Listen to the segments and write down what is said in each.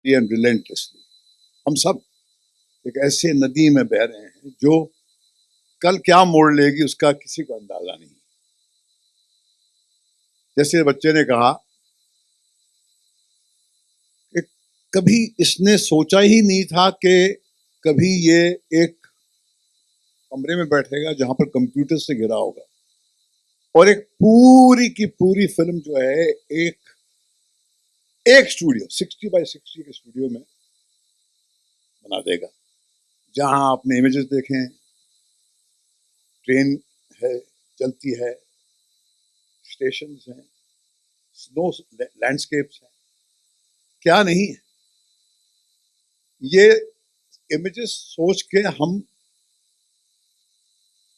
And relentlessly हम सब एक ऐसे नदी में बह रहे हैं जो कल क्या मोड़ लेगी उसका किसी को अंदाजा नहीं। जैसे बच्चे ने कहा कि कभी इसने सोचा ही नहीं था कि कभी ये एक कमरे में बैठेगा जहां पर कंप्यूटर से घिरा होगा और एक पूरी की पूरी फिल्म जो है एक एक स्टूडियो 60x60 के स्टूडियो में बना देगा, जहां आपने इमेजेस देखें, ट्रेन है चलती है, स्टेशन हैं, स्नो लैंडस्केप्स हैं, क्या नहीं है। ये इमेजेस सोच के हम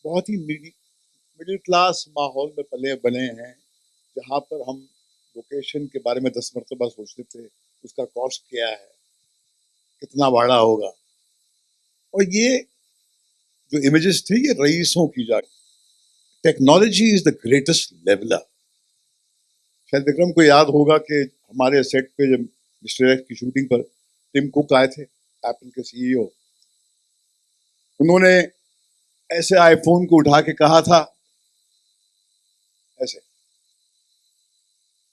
बहुत ही मिडिल क्लास माहौल में पले बने हैं, जहां पर हम लोकेशन के बारे में 10 मरतबा सोचते थे, उसका कॉस्ट क्या है, कितना भाड़ा होगा। और ये जो इमेजेस थे ये रईसों की जा। Technology is the greatest leveller. शायद विक्रम को याद होगा कि हमारे सेट पे जब मिस्टर एक्स की शूटिंग पर टिम कुक आए थे, एप्पल के सीईओ, उन्होंने ऐसे आईफोन को उठा के कहा था ऐसे,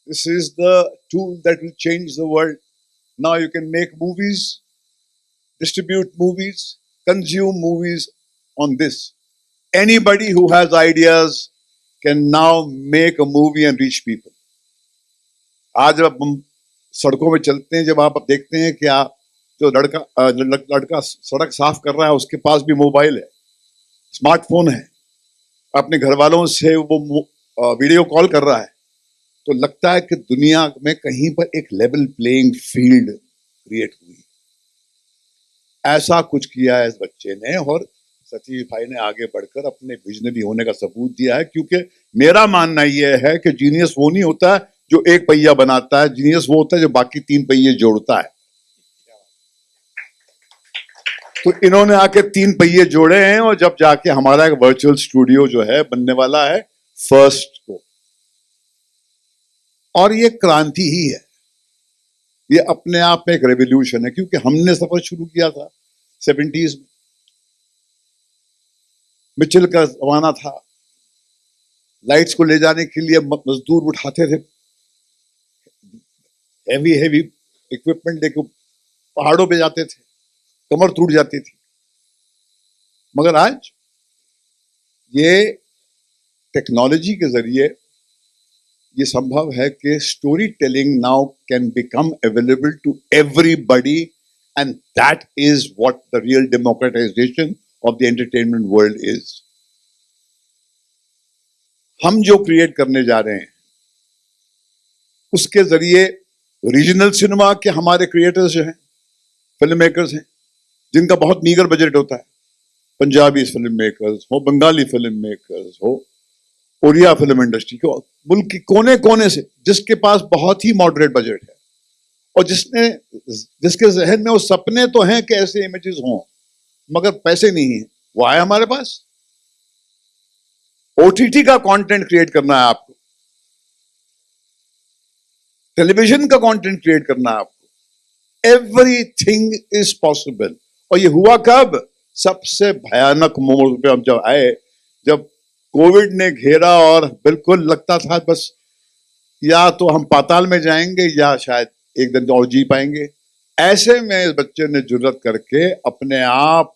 this is the tool that will change the world. Now you can make movies, distribute movies, consume movies on this. Anybody who has ideas can now make a movie and reach people. आज जब हम सड़कों में चलते हैं, जब आप देखते हैं कि आप जो लड़का सड़क साफ कर रहा है उसके पास भी मोबाइल है, स्मार्टफोन है, अपने घर वालों से वो वीडियो कॉल कर रहा है, तो लगता है कि दुनिया में कहीं पर एक लेवल प्लेइंग फील्ड क्रिएट हुई। ऐसा कुछ किया है इस बच्चे ने और सतीश भाई ने आगे बढ़कर अपने विजनरी होने का सबूत दिया है। क्योंकि मेरा मानना यह है कि जीनियस वो नहीं होता है जो एक पहिया बनाता है, जीनियस वो होता है जो बाकी 3 पहिए जोड़ता है। तो इन्होंने आके 3 पहिए जोड़े हैं और जब जाके हमारा एक वर्चुअल स्टूडियो जो है बनने वाला है 1 को, और ये क्रांति ही है, ये अपने आप में एक रेवोल्यूशन है। क्योंकि हमने सफर शुरू किया था 70s में, मिचेल का जमाना था, लाइट्स को ले जाने के लिए मजदूर उठाते थे हेवी इक्विपमेंट लेके, पहाड़ों पे जाते थे, कमर टूट जाती थी। मगर आज ये टेक्नोलॉजी के जरिए ये संभव है कि storytelling now can become available to everybody, and that is what the real democratisation of the entertainment world is. हम जो क्रिएट करने जा रहे हैं उसके जरिए रीजनल सिनेमा के हमारे क्रिएटर्स जो हैं, फिल्म मेकर्स हैं, जिनका बहुत मीगर बजट होता है, पंजाबी फिल्म मेकर्स हो, बंगाली फिल्म मेकर्स हो, उड़िया फिल्म इंडस्ट्री को मुल्क के कोने कोने से, जिसके पास बहुत ही मॉडरेट बजट है और जिसके जहन में वो सपने तो हैं कि ऐसे इमेजेस हों मगर पैसे नहीं है, वो आए हमारे पास। ओटीटी का कंटेंट क्रिएट करना है आपको, टेलीविजन का कंटेंट क्रिएट करना है आपको, एवरीथिंग इज पॉसिबल। और ये हुआ कब? सबसे भयानक मोड़ पे हम जब आए, जब कोविड ने घेरा और बिल्कुल लगता था बस या तो हम पाताल में जाएंगे या शायद एक दिन और जी पाएंगे। ऐसे में इस बच्चे ने जुर्रत करके अपने आप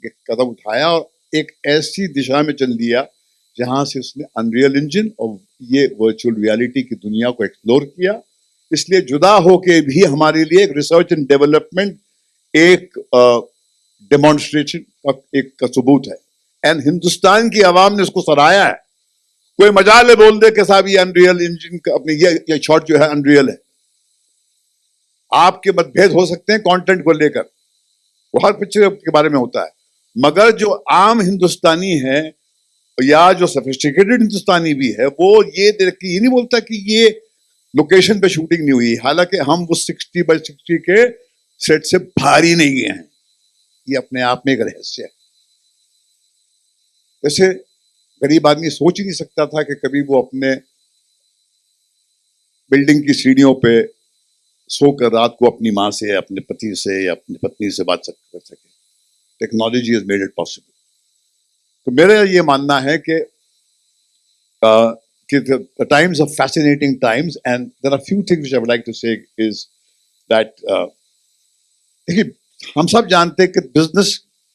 एक कदम उठाया और एक ऐसी दिशा में चल दिया जहां से उसने अनरियल इंजन और ये वर्चुअल रियलिटी की दुनिया को एक्सप्लोर किया। इसलिए जुदा होके भी हमारे लिए एक रिसर्च एंड डेवलपमेंट, एक डेमोन्स्ट्रेशन का एक सबूत है। एंड हिंदुस्तान की आवाम ने उसको सराहाया है। कोई मजाल बोल दे कि साहब ये अनरियल इंजन का अपने ये शॉट जो है अनरियल है, आपके मतभेद हो सकते हैं कंटेंट को लेकर, वो हर पिक्चर के बारे में होता है, मगर जो आम हिंदुस्तानी है या जो सोफिस्टिकेटेड हिंदुस्तानी भी है वो ये देख के ये नहीं बोलता कि ये लोकेशन पे शूटिंग नहीं हुई, हालांकि हम वो 60x60 के सेट से भारी नहीं गए हैं। ये अपने आप में एक रहस्य है। जैसे गरीब आदमी सोच ही नहीं सकता था कि कभी वो अपने बिल्डिंग की सीढ़ियों पे सोकर रात को अपनी माँ से, अपने पति से या अपनी पत्नी से बात कर सके। Technology has made it possible. तो मेरा ये मानना है कि the times are fascinating times, and there are few things which I would like to say is that देखिए, हम सब जानते हैं कि बिजनेस,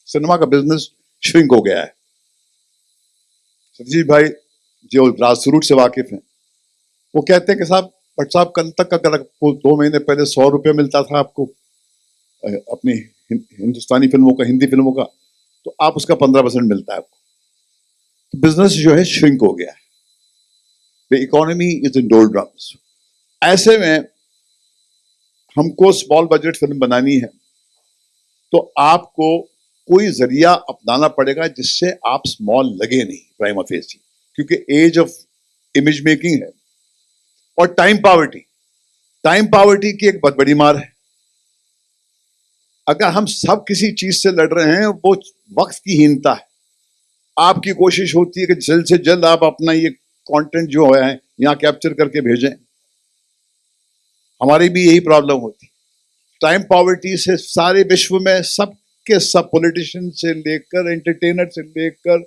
सिनेमा का बिजनेस श्रिंक हो गया है। सतीश भाई जो ग्रासरूट से वाकिफ हैं, वो कहते हैं कि साहब, बट साहब कल तक अगर आपको 2 महीने पहले 100 रुपये मिलता था आपको अपनी हिंदुस्तानी फिल्मों का, हिंदी फिल्मों का, तो आप उसका 15% मिलता है आपको। तो बिजनेस जो है श्रिंक हो गया है। The economy is in डोलड्रम्स। ऐसे में हमको स्मॉल बजट फिल्म बनानी है तो आपको कोई जरिया अपनाना पड़ेगा जिससे आप स्मॉल लगे नहीं प्राइमा फेसी, क्योंकि एज ऑफ इमेज मेकिंग है। और टाइम पावर्टी की एक बहुत बड़ी मार है। अगर हम सब किसी चीज से लड़ रहे हैं, वो वक्त की हीनता है। आपकी कोशिश होती है कि जल्द से जल्द आप अपना ये कंटेंट जो है यहां कैप्चर करके भेजें। हमारी भी यही प्रॉब्लम होती है। टाइम पॉवर्टी से सारे विश्व में सब के सब, पॉलिटिशियन से लेकर एंटरटेनर से लेकर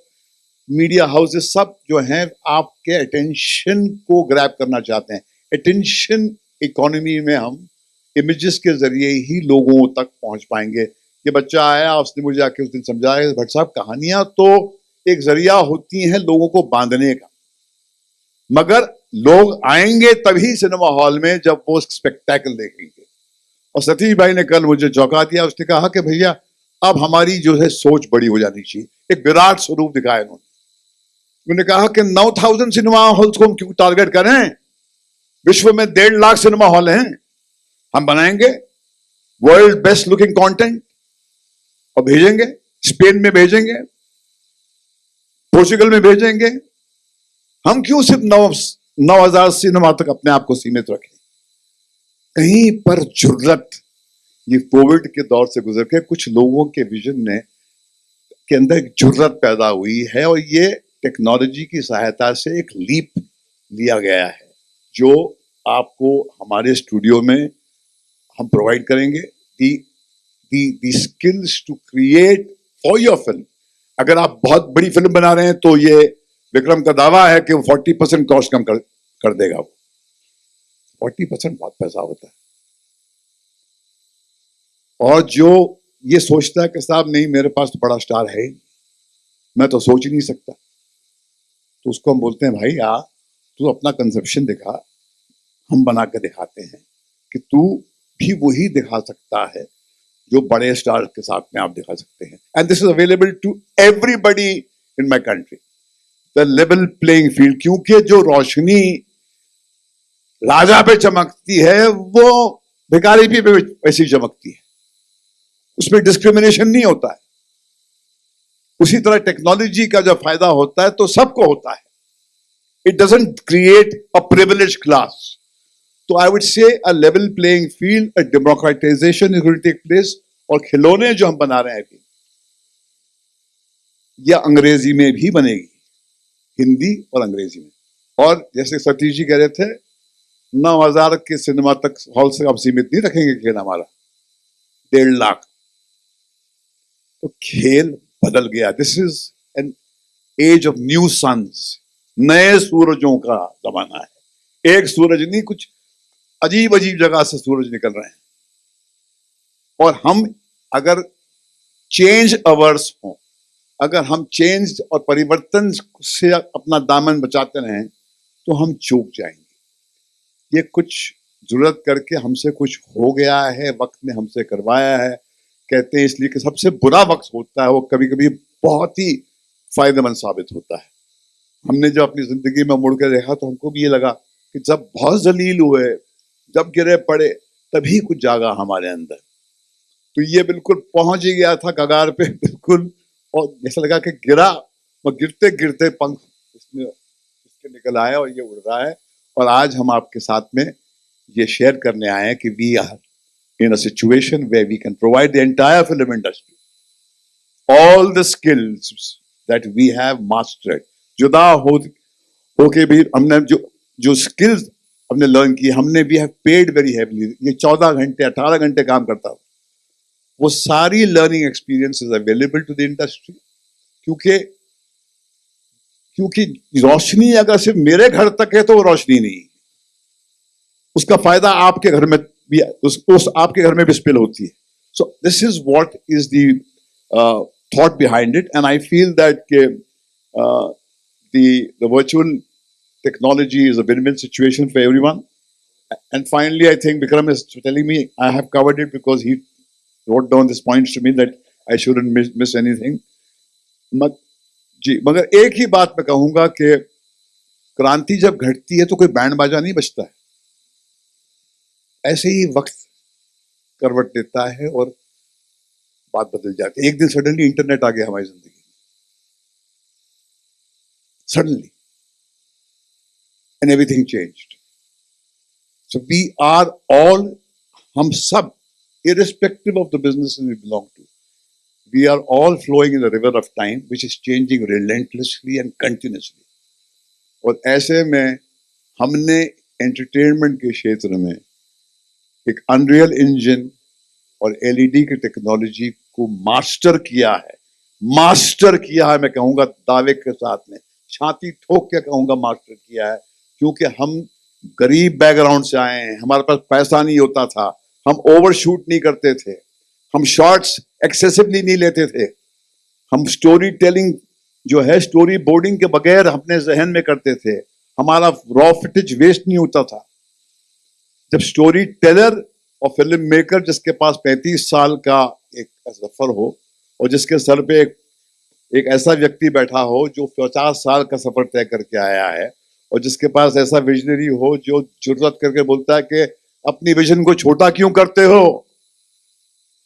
मीडिया हाउसेस, सब जो हैं आपके अटेंशन को ग्रैब करना चाहते हैं। अटेंशन इकोनॉमी में हम इमेजेस के जरिए ही लोगों तक पहुंच पाएंगे। ये बच्चा आया, उसने मुझे आके उस दिन समझाया, भट्ट साहब कहानियां तो एक जरिया होती हैं लोगों को बांधने का, मगर लोग आएंगे तभी सिनेमा हॉल में जब वो स्पेक्टेकल देखेंगे। और सतीश भाई ने कल मुझे चौंका दिया। उसने कहा कि भैया अब हमारी जो है सोच बड़ी हो जानी चाहिए। एक विराट स्वरूप दिखाया उन्होंने कहा कि 9,000 सिनेमा हॉल्स को हम क्यों टारगेट करें? विश्व में 1.5 लाख सिनेमा हॉल हैं। हम बनाएंगे वर्ल्ड बेस्ट लुकिंग कंटेंट और भेजेंगे, स्पेन में भेजेंगे, पोर्चुगल में भेजेंगे। हम क्यों सिर्फ 9,000 सिनेमा तक अपने आप को सीमित रखें? कहीं पर जुर्रत, ये कोविड के दौर से गुजर के कुछ लोगों के विजन ने के अंदर एक जुर्रत पैदा हुई है, और ये टेक्नोलॉजी की सहायता से एक लीप लिया गया है जो आपको हमारे स्टूडियो में हम प्रोवाइड करेंगे। The skills to create for your film. अगर आप बहुत बड़ी फिल्म बना रहे हैं तो ये विक्रम का दावा है कि वो 40% कॉस्ट कम कर देगा। वो 40% बहुत पैसा होता है। और जो ये सोचता है कि साहब नहीं मेरे पास तो बड़ा स्टार है, मैं तो सोच ही नहीं सकता, तो उसको हम बोलते हैं भाई आ तू अपना कंसेप्शन दिखा, हम बना के दिखाते हैं कि तू भी वही दिखा सकता है जो बड़े स्टार के साथ में आप दिखा सकते हैं। And this is available to everybody in my country, the level playing field. क्योंकि जो रोशनी राजा पे चमकती है वो भिखारी पे वैसी चमकती है, उसमें डिस्क्रिमिनेशन नहीं होता है। उसी तरह टेक्नोलॉजी का जब फायदा होता है तो सबको होता है। It doesn't create a privileged class. तो I would say a level playing field, a democratization is going to take place. और खिलौने जो हम बना रहे हैं अभी, यह अंग्रेजी में भी बनेगी, हिंदी और अंग्रेजी में। और जैसे सतीश जी कह रहे थे, 9,000 के सिनेमा तक हॉल से आप सीमित नहीं रखेंगे खेल हमारा, 1.5 लाख। तो खेल बदल गया। This is an age of new suns, नए सूरजों का जमाना है। एक सूरज नहीं, कुछ अजीब अजीब जगह से सूरज निकल रहे हैं। और हम अगर चेंज अवर्स हों, अगर हम चेंज और परिवर्तन से अपना दामन बचाते रहें तो हम चूक जाएंगे। ये कुछ जरूरत करके हमसे कुछ हो गया है, वक्त ने हमसे करवाया है। कहते हैं इसलिए कि सबसे बुरा वक्त होता है वो कभी कभी बहुत ही फायदेमंद साबित होता है। हमने जब अपनी जिंदगी में मुड़ के देखा तो हमको भी ये लगा कि जब बहुत जलील हुए, जब गिरे पड़े, तभी कुछ जागा हमारे अंदर। तो ये बिल्कुल पहुंच ही गया था कगार पे बिल्कुल, और ऐसा लगा कि गिरा, और गिरते गिरते पंख इसके निकल आए और ये उड़ रहा है। और आज हम आपके साथ में ये शेयर करने आए हैं कि we are in a situation where we can provide the entire film industry all the skills that we have mastered. जुदा होके भी हमने जो स्किल्स हमने लर्न की, हमने भी हैव पेड वेरी हैवीली। ये 14 घंटे 18 घंटे काम करता था, वो सारी learning experience is available to the industry. क्योंकि क्योंकि रोशनी अगर सिर्फ मेरे घर तक है तो वो रोशनी नहीं, उसका फायदा आपके घर में भी, उस आपके घर में भी स्पिल होती है। So this is what is the thought behind it, and I feel that the virtual technology is a win-win situation for everyone. And finally, I think Vikram is telling me I have covered it because he wrote down these points to me that I shouldn't miss anything. जी, मगर एक ही बात मैं कहूंगा कि क्रांति जब घटती है तो कोई बैंड बाजा नहीं बजता है, ऐसे ही वक्त करवट लेता है और बात बदल जाती है। एक दिन सडनली इंटरनेट आ गया हमारी जिंदगी में, suddenly, and everything changed. So we are all, हम सब, irrespective of the businesses we belong to, we are all flowing in the river of time which is changing relentlessly and continuously. और ऐसे में हमने एंटरटेनमेंट के क्षेत्र में एक अनरियल इंजन और एलईडी की टेक्नोलॉजी को मास्टर किया है, मास्टर किया है। मैं कहूंगा दावे के साथ में, छाती ठोक के कहूंगा मास्टर किया है, क्योंकि हम गरीब बैकग्राउंड से आए हैं, हमारे पास पैसा नहीं होता था, हम ओवरशूट नहीं करते थे, हम शॉर्ट्स एक्सेसिवली नहीं लेते थे, हम स्टोरी टेलिंग जो है स्टोरी बोर्डिंग के बगैर अपने जहन में करते थे, हमारा रॉ फिटेज वेस्ट नहीं होता था। जब स्टोरी टेलर और फिल्म मेकर जिसके पास 35 साल का एक सफर हो और जिसके सर पे एक ऐसा व्यक्ति बैठा हो जो 50 साल का सफर तय करके आया है, और जिसके पास ऐसा विजनरी हो जो जुर्रत करके बोलता है कि अपनी विजन को छोटा क्यों करते हो,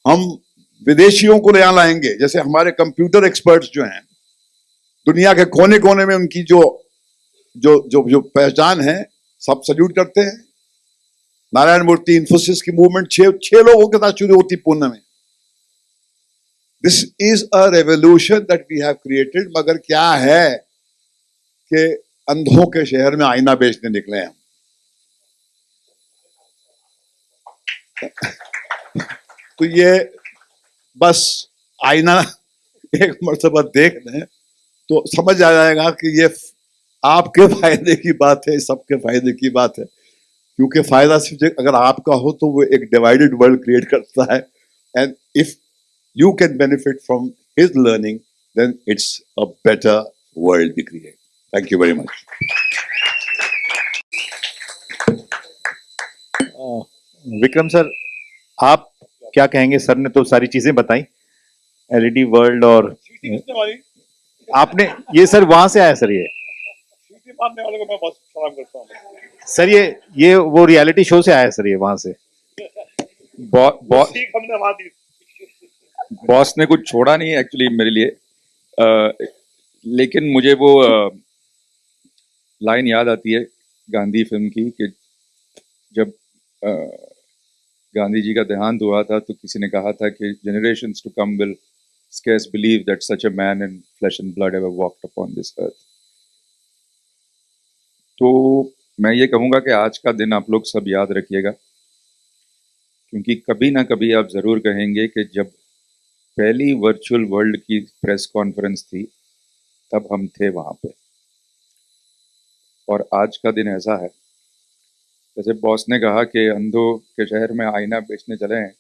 हम विदेशियों को ले लाएंगे। जैसे हमारे कंप्यूटर एक्सपर्ट्स जो हैं दुनिया के कोने कोने में, उनकी जो जो जो जो पहचान है, सब सल्यूट करते हैं। नारायण मूर्ति, इन्फोसिस की मूवमेंट छह लोगों के साथ शुरू होती पुणे में। This is a revolution that we have created. मगर क्या है कि अंधों के शहर में आईना बेचने निकले हैं। तो ये बस आईना एक मर्तबा देख लें तो समझ आ जाएगा कि ये आपके फायदे की बात है, सबके फायदे की बात है। क्योंकि फायदा सिर्फ अगर आपका हो तो वो एक डिवाइडेड वर्ल्ड क्रिएट करता है, and if you can benefit from his learning then it's a better world we create. Thank you very much. Vikram sir, आप क्या कहेंगे? सर ने तो सारी चीजें बताई, एलईडी वर्ल्ड, और आपने ये सर वहां से आया सर, ये मारने वाले को मैं बहुत सलाम करता हूँ सर, ये वो रियलिटी शो से आया सर, ये वहां से। हमने वहां दी। बॉस ने कुछ छोड़ा नहीं एक्चुअली मेरे लिए, लेकिन मुझे वो लाइन याद आती है गांधी फिल्म की कि जब गांधी जी का देहांत हुआ था तो किसी ने कहा था कि generations to come will scarce believe that such a man in flesh and blood ever walked upon this earth. तो मैं ये कहूँगा कि आज का दिन आप लोग सब याद रखिएगा, क्योंकि कभी ना कभी आप ज़रूर कहेंगे कि जब पहली वर्चुअल वर्ल्ड की प्रेस कॉन्फ्रेंस थी तब हम थे वहाँ पे। और आज का दिन ऐसा है, जैसे बॉस ने कहा कि अंधों के शहर में आईना बेचने चले हैं,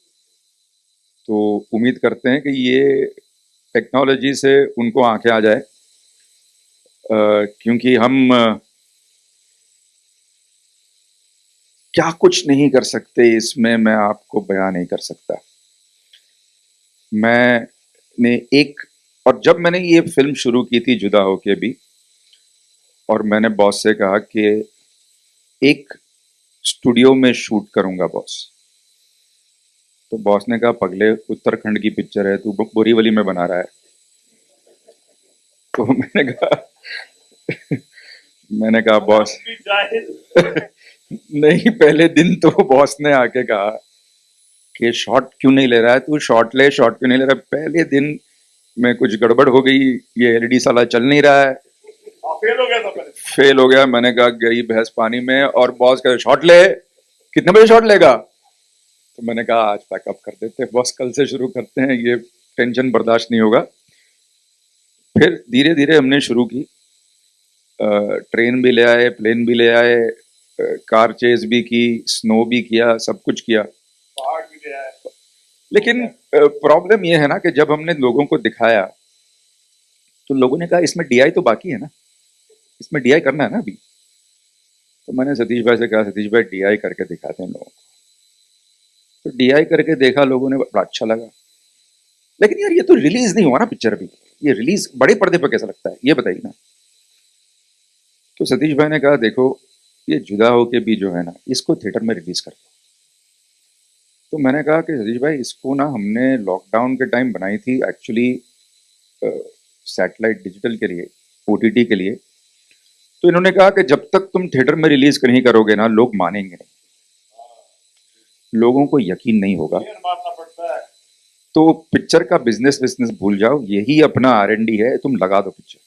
तो उम्मीद करते हैं कि ये टेक्नोलॉजी से उनको आंखें आ जाए, क्योंकि हम क्या कुछ नहीं कर सकते इसमें, मैं आपको बयान नहीं कर सकता। मैंने और जब मैंने ये फिल्म शुरू की थी जुदा होके भी, और मैंने बॉस से कहा कि एक स्टूडियो में शूट करूंगा बॉस, तो बॉस ने कहा पगले उत्तराखंड की पिक्चर है, तू बोरीवली में बना रहा है। तो मैंने कहा बॉस नहीं, पहले दिन तो बॉस ने आके कहा कि शॉट क्यों नहीं ले रहा है तू, शॉट क्यों नहीं ले रहा है। पहले दिन में कुछ गड़बड़ हो गई, ये एलईडी साला चल नहीं रहा है। फेल हो गया था पहले। फेल हो गया। मैंने कहा गई भैंस पानी में। और बॉस कहे शॉट ले, कितने बजे शॉट लेगा? तो मैंने कहा आज पैकअप कर देते हैं बॉस, कल से शुरू करते हैं, ये टेंशन बर्दाश्त नहीं होगा। फिर धीरे धीरे हमने शुरू की। ट्रेन भी ले आए, प्लेन भी ले आए, कार चेज भी की, स्नो भी किया, सब कुछ किया। पहाड़ भी ले आए। लेकिन प्रॉब्लम ये है ना कि जब हमने लोगों को दिखाया तो लोगों ने कहा इसमें डीआई तो बाकी है ना, इसमें डीआई करना है ना अभी। तो मैंने सतीश भाई से कहा सतीश भाई डीआई करके दिखाते हैं लोगों को। तो डीआई करके देखा लोगों ने, बड़ा अच्छा लगा। लेकिन यार ये तो रिलीज नहीं हुआ ना पिक्चर अभी, ये रिलीज बड़े पर्दे पर कैसा लगता है ये बताइए ना। तो सतीश भाई ने कहा देखो ये जुदा होके भी जो है ना, इसको थिएटर में रिलीज कर दो। तो मैंने कहा कि सतीश भाई इसको ना हमने लॉकडाउन के टाइम बनाई थी एक्चुअली, सैटेलाइट डिजिटल के लिए, ओटीटी के लिए। तो इन्होंने कहा कि जब तक तुम थिएटर में रिलीज नहीं करोगे ना लोग मानेंगे नहीं, लोगों को यकीन नहीं होगा। शेयर मारना पड़ता है। तो पिक्चर का बिजनेस बिजनेस भूल जाओ, यही अपना आर&डी है, तुम लगा दो पिक्चर।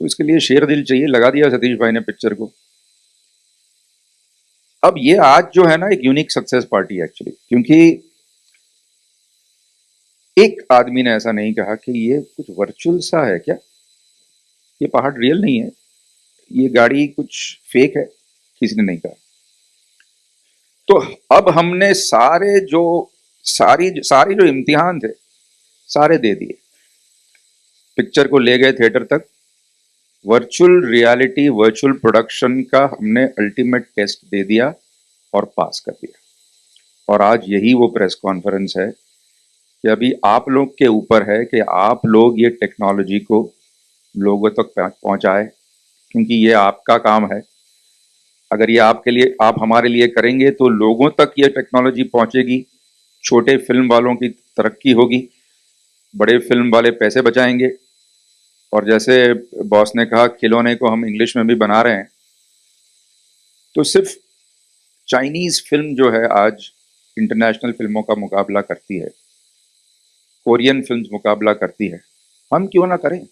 तो इसके लिए शेर दिल चाहिए, लगा दिया सतीश भाई ने पिक्चर को। अब ये आज जो है ना एक यूनिक सक्सेस पार्टी है एक्चुअली, क्योंकि एक आदमी ने ऐसा नहीं कहा कि ये कुछ वर्चुअल सा है क्या, ये पहाड़ रियल नहीं है, ये गाड़ी कुछ फेक है, किसी ने नहीं कहा। तो अब हमने सारे जो इम्तिहान थे सारे दे दिए, पिक्चर को ले गए थिएटर तक, वर्चुअल रियलिटी वर्चुअल प्रोडक्शन का हमने अल्टीमेट टेस्ट दे दिया और पास कर दिया। और आज यही वो प्रेस कॉन्फ्रेंस है कि अभी आप लोग के ऊपर है कि आप लोग ये टेक्नोलॉजी को लोगों तक पहुंचाए, क्योंकि ये आपका काम है। अगर ये आपके लिए, आप हमारे लिए करेंगे तो लोगों तक ये टेक्नोलॉजी पहुंचेगी, छोटे फिल्म वालों की तरक्की होगी, बड़े फिल्म वाले पैसे बचाएंगे। और जैसे बॉस ने कहा खिलौने को हम इंग्लिश में भी बना रहे हैं, तो सिर्फ चाइनीज फिल्म जो है आज इंटरनेशनल फिल्मों का मुकाबला करती है, कोरियन फिल्म्स मुकाबला करती है, हम क्यों ना करें?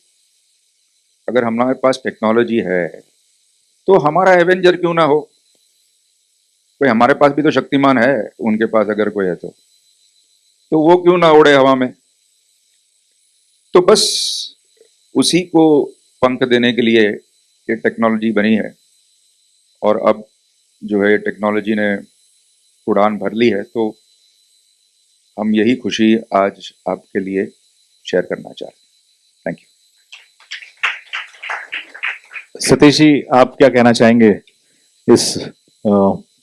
अगर हमारे पास टेक्नोलॉजी है तो हमारा एवेंजर क्यों ना हो? कोई हमारे पास भी तो शक्तिमान है, उनके पास अगर कोई है तो वो क्यों ना उड़े हवा में? तो बस उसी को पंख देने के लिए ये टेक्नोलॉजी बनी है। और अब जो है टेक्नोलॉजी ने उड़ान भर ली है, तो हम यही खुशी आज आपके लिए शेयर करना चाहते हैं। Thank you. सतीश जी, आप क्या कहना चाहेंगे इस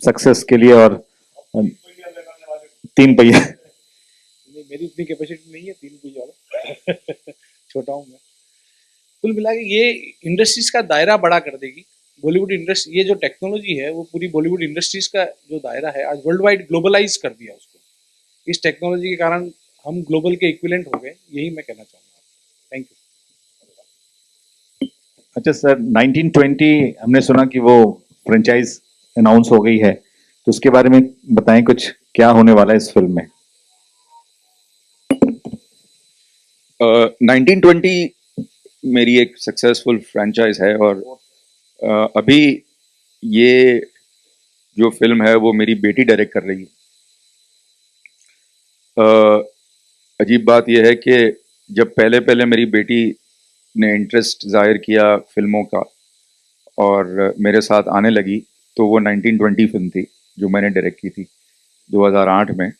सक्सेस के लिए? और पहिया लगाने वाले। तीन पहिए नहीं, मेरी इतनी कैपेसिटी नहीं है 3 पहिया वाला। छोटा हूँ मैं। कुल मिला के ये इंडस्ट्रीज का दायरा बड़ा कर देगी। बॉलीवुड इंडस्ट्री, ये जो टेक्नोलॉजी है वो पूरी बॉलीवुड इंडस्ट्रीज का जो दायरा है आज वर्ल्ड वाइड ग्लोबलाइज कर दिया उसको। इस टेक्नोलॉजी के कारण हम ग्लोबल के इक्विवेलेंट हो गए, यही मैं कहना चाहूँगा। Thank you. अच्छा सर, 1920 हमने सुना कि वो फ्रेंचाइज अनाउंस हो गई है, तो उसके बारे में बताएं कुछ, क्या होने वाला है इस फिल्म में? 1920 मेरी एक सक्सेसफुल फ्रेंचाइज है, और अभी ये जो फिल्म है वो मेरी बेटी डायरेक्ट कर रही है। अजीब बात यह है कि जब पहले पहले मेरी बेटी ने इंटरेस्ट जाहिर किया फिल्मों का और मेरे साथ आने लगी, तो वो 1920 फिल्म थी जो मैंने डायरेक्ट की थी 2008 में।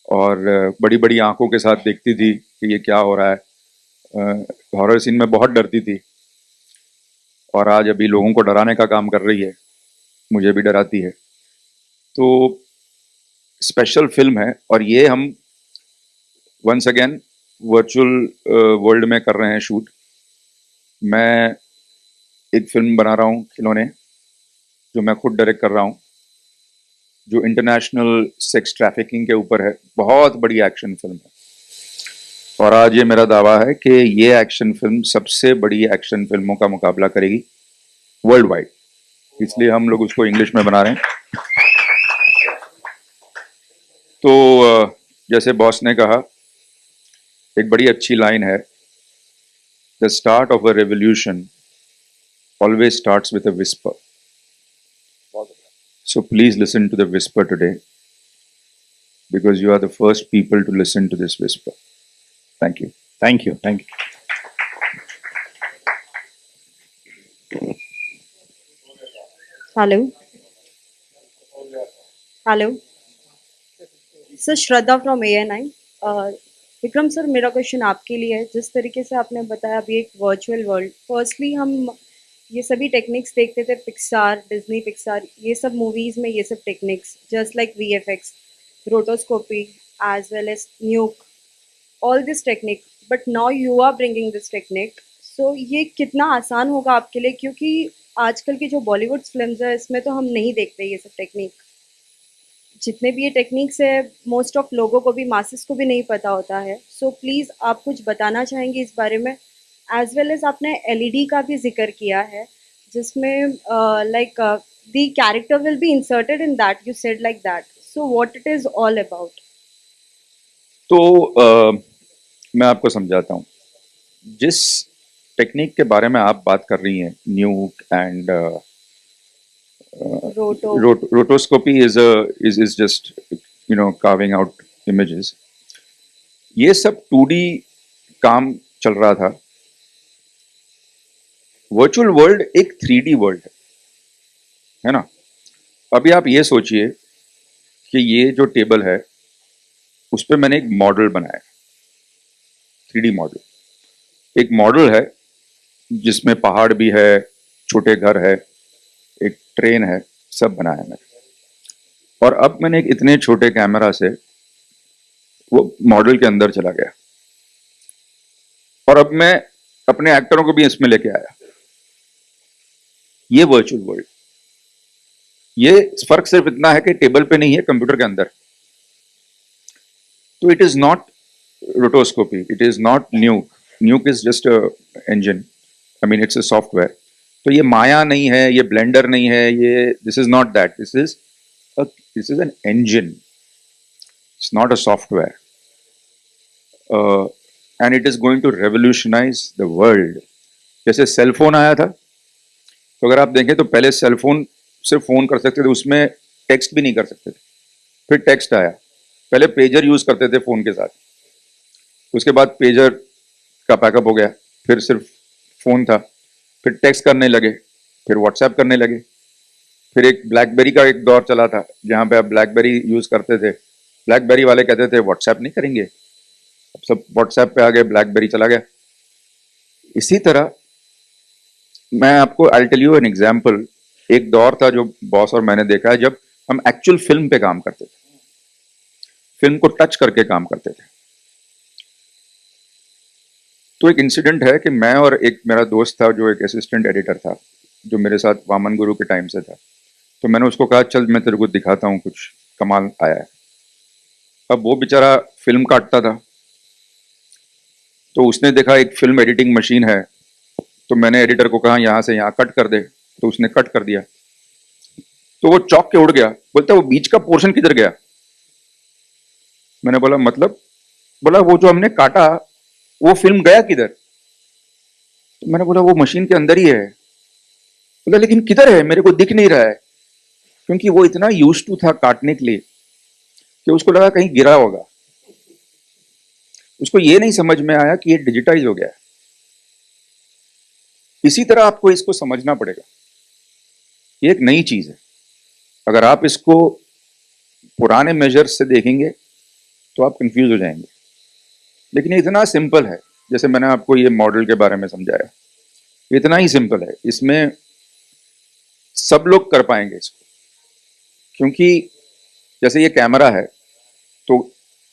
और बड़ी बड़ी आंखों के साथ देखती थी कि ये क्या हो रहा है, हॉरर सीन में बहुत डरती थी। और आज अभी लोगों को डराने का काम कर रही है, मुझे भी डराती है। तो स्पेशल फिल्म है, और ये हम वंस अगेन वर्चुअल वर्ल्ड में कर रहे हैं शूट। मैं एक फिल्म बना रहा हूँ खिलौने, जो मैं खुद डायरेक्ट कर रहा हूँ, जो इंटरनेशनल सेक्स ट्रैफिकिंग के ऊपर है। बहुत बड़ी एक्शन फिल्म है, और आज ये मेरा दावा है कि ये एक्शन फिल्म सबसे बड़ी एक्शन फिल्मों का मुकाबला करेगी वर्ल्ड वाइड, इसलिए हम लोग उसको इंग्लिश में बना रहे हैं। तो जैसे बॉस ने कहा, एक बड़ी अच्छी लाइन है, the start of a revolution always starts with a whisper. So please listen to the whisper today, because you are the first people to listen to this whisper. Thank you. Thank you, thank you. Hello hello sir, Shraddha from ANI. Vikram sir, मेरा question आपके लिए है. जिस तरीके से आपने बताया अभी एक वर्चुअल वर्ल्ड, फर्स्टली हम ये सभी टेक्निक्स देखते थे पिक्सार, डिज्नी पिक्सार, ये सब मूवीज़ में ये सब techniques just like VFX, rotoscopy as well as Nuke, all this technique, but now you are bringing this technique. So ये कितना आसान होगा आपके लिए, क्योंकि आजकल की जो बॉलीवुड फिल्म्स है इसमें तो हम नहीं देखते ये सब टेक्निक. जितने भी ये टेक्निक्स है मोस्ट ऑफ लोगों को भी, मासेस को भी नहीं पता होता है. सो प्लीज़ आप कुछ बताना चाहेंगे इस बारे में. एज वेल एज आपने LED का भी जिक्र किया है, जिसमें like the character will be inserted in that, you said like that. So what it is all about. तो मैं आपको समझाता हूँ. जिस टेक्निक के बारे में आप बात कर रही हैं, न्यूक and rotoscopy is just carving out images. ये सब 2D काम चल रहा था. वर्चुअल वर्ल्ड एक 3D वर्ल्ड है ना. अभी आप ये सोचिए कि ये जो टेबल है उस पर मैंने एक मॉडल बनाया, 3D मॉडल. एक मॉडल है जिसमें पहाड़ भी है, छोटे घर है, एक ट्रेन है, सब बनाया मैंने. और अब मैंने एक इतने छोटे कैमरा से वो मॉडल के अंदर चला गया, और अब मैं अपने एक्टरों को भी इसमें लेके आया. ये वर्चुअल वर्ल्ड. ये फर्क सिर्फ इतना है कि टेबल पे नहीं है, कंप्यूटर के अंदर. तो it is not rotoscopy, it is not Nuke. Nuke is just a engine, I mean it's a software. तो ये माया नहीं है, ये ब्लेंडर नहीं है, ये this is not that. This is an engine, it's not a software. And it is going to revolutionise the world. जैसे cell phone आया था, तो अगर आप देखें तो पहले सेल फोन सिर्फ फोन कर सकते थे, उसमें टेक्स्ट भी नहीं कर सकते थे. फिर टेक्स्ट आया. पहले पेजर यूज करते थे फोन के साथ, उसके बाद पेजर का पैकअप हो गया, फिर सिर्फ फोन था, फिर टेक्स्ट करने लगे, फिर व्हाट्सएप करने लगे. फिर एक ब्लैकबेरी का एक दौर चला था जहां पे आप ब्लैकबेरी यूज करते थे. ब्लैकबेरी वाले कहते थे व्हाट्सएप नहीं करेंगे, अब सब व्हाट्सएप पे आ गए, ब्लैकबेरी चला गया. इसी तरह मैं आपको I tell you an example. एक दौर था जो बॉस और मैंने देखा है, जब हम एक्चुअल फिल्म पे काम करते थे, फिल्म को टच करके काम करते थे. तो एक इंसिडेंट है कि मैं और एक मेरा दोस्त था जो एक असिस्टेंट एडिटर था, जो मेरे साथ वामन गुरु के टाइम से था. तो मैंने उसको कहा चल मैं तेरे को दिखाता हूँ, कुछ कमाल आया है. अब वो बेचारा फिल्म काटता था, तो उसने देखा एक फिल्म एडिटिंग मशीन है, तो मैंने एडिटर को कहा यहाँ से यहाँ कट कर दे, तो उसने कट कर दिया. तो वो चौंक के उड़ गया, बोलता वो बीच का पोर्शन किधर गया. मैंने बोला मतलब, बोला वो जो हमने काटा वो फिल्म गया किधर. तो मैंने बोला वो मशीन के अंदर ही है. बोला लेकिन किधर है, मेरे को दिख नहीं रहा है. क्योंकि वो इतना यूज्ड टू था काटने के लिए कि उसको लगा कहीं गिरा होगा. उसको ये नहीं समझ में आया कि ये डिजिटाइज हो गया है. इसी तरह आपको इसको समझना पड़ेगा. ये एक नई चीज है. अगर आप इसको पुराने मेजर्स से देखेंगे तो आप कंफ्यूज हो जाएंगे. लेकिन ये इतना सिंपल है, जैसे मैंने आपको ये मॉडल के बारे में समझाया, इतना ही सिंपल है. इसमें सब लोग कर पाएंगे इसको, क्योंकि जैसे ये कैमरा है, तो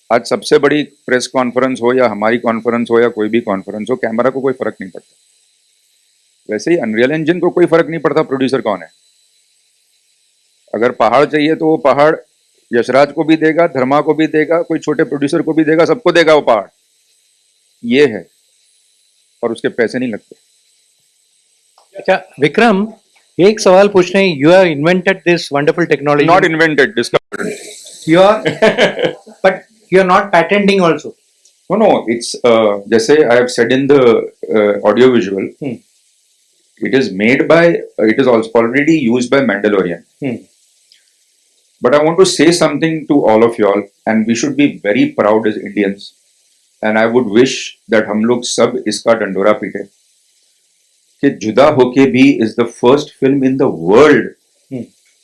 आज सबसे बड़ी प्रेस कॉन्फ्रेंस हो या हमारी कॉन्फ्रेंस हो या कोई भी कॉन्फ्रेंस हो, कैमरा को कोई फर्क नहीं पड़ता. वैसे ही अनरियल इंजन को कोई फर्क नहीं पड़ता प्रोड्यूसर कौन है. अगर पहाड़ चाहिए तो वो पहाड़ यशराज को भी देगा, धर्मा को भी देगा, कोई छोटे प्रोड्यूसर को भी देगा, सबको देगा वो पहाड़. ये है, और उसके पैसे नहीं लगते. अच्छा विक्रम, एक सवाल पूछ रहे हैं. You have invented this wonderful technology. Not invented, discovered. You are but you are not patenting also. No, it's जैसे I have said in the audio visual, It is made by, it is also already used by Mandalorian. But I want to say something to all of y'all, and we should be very proud as Indians. And I would wish that हम लोग सब इसका डंडोरा पीटे कि जुदा होके भी is the first film in the world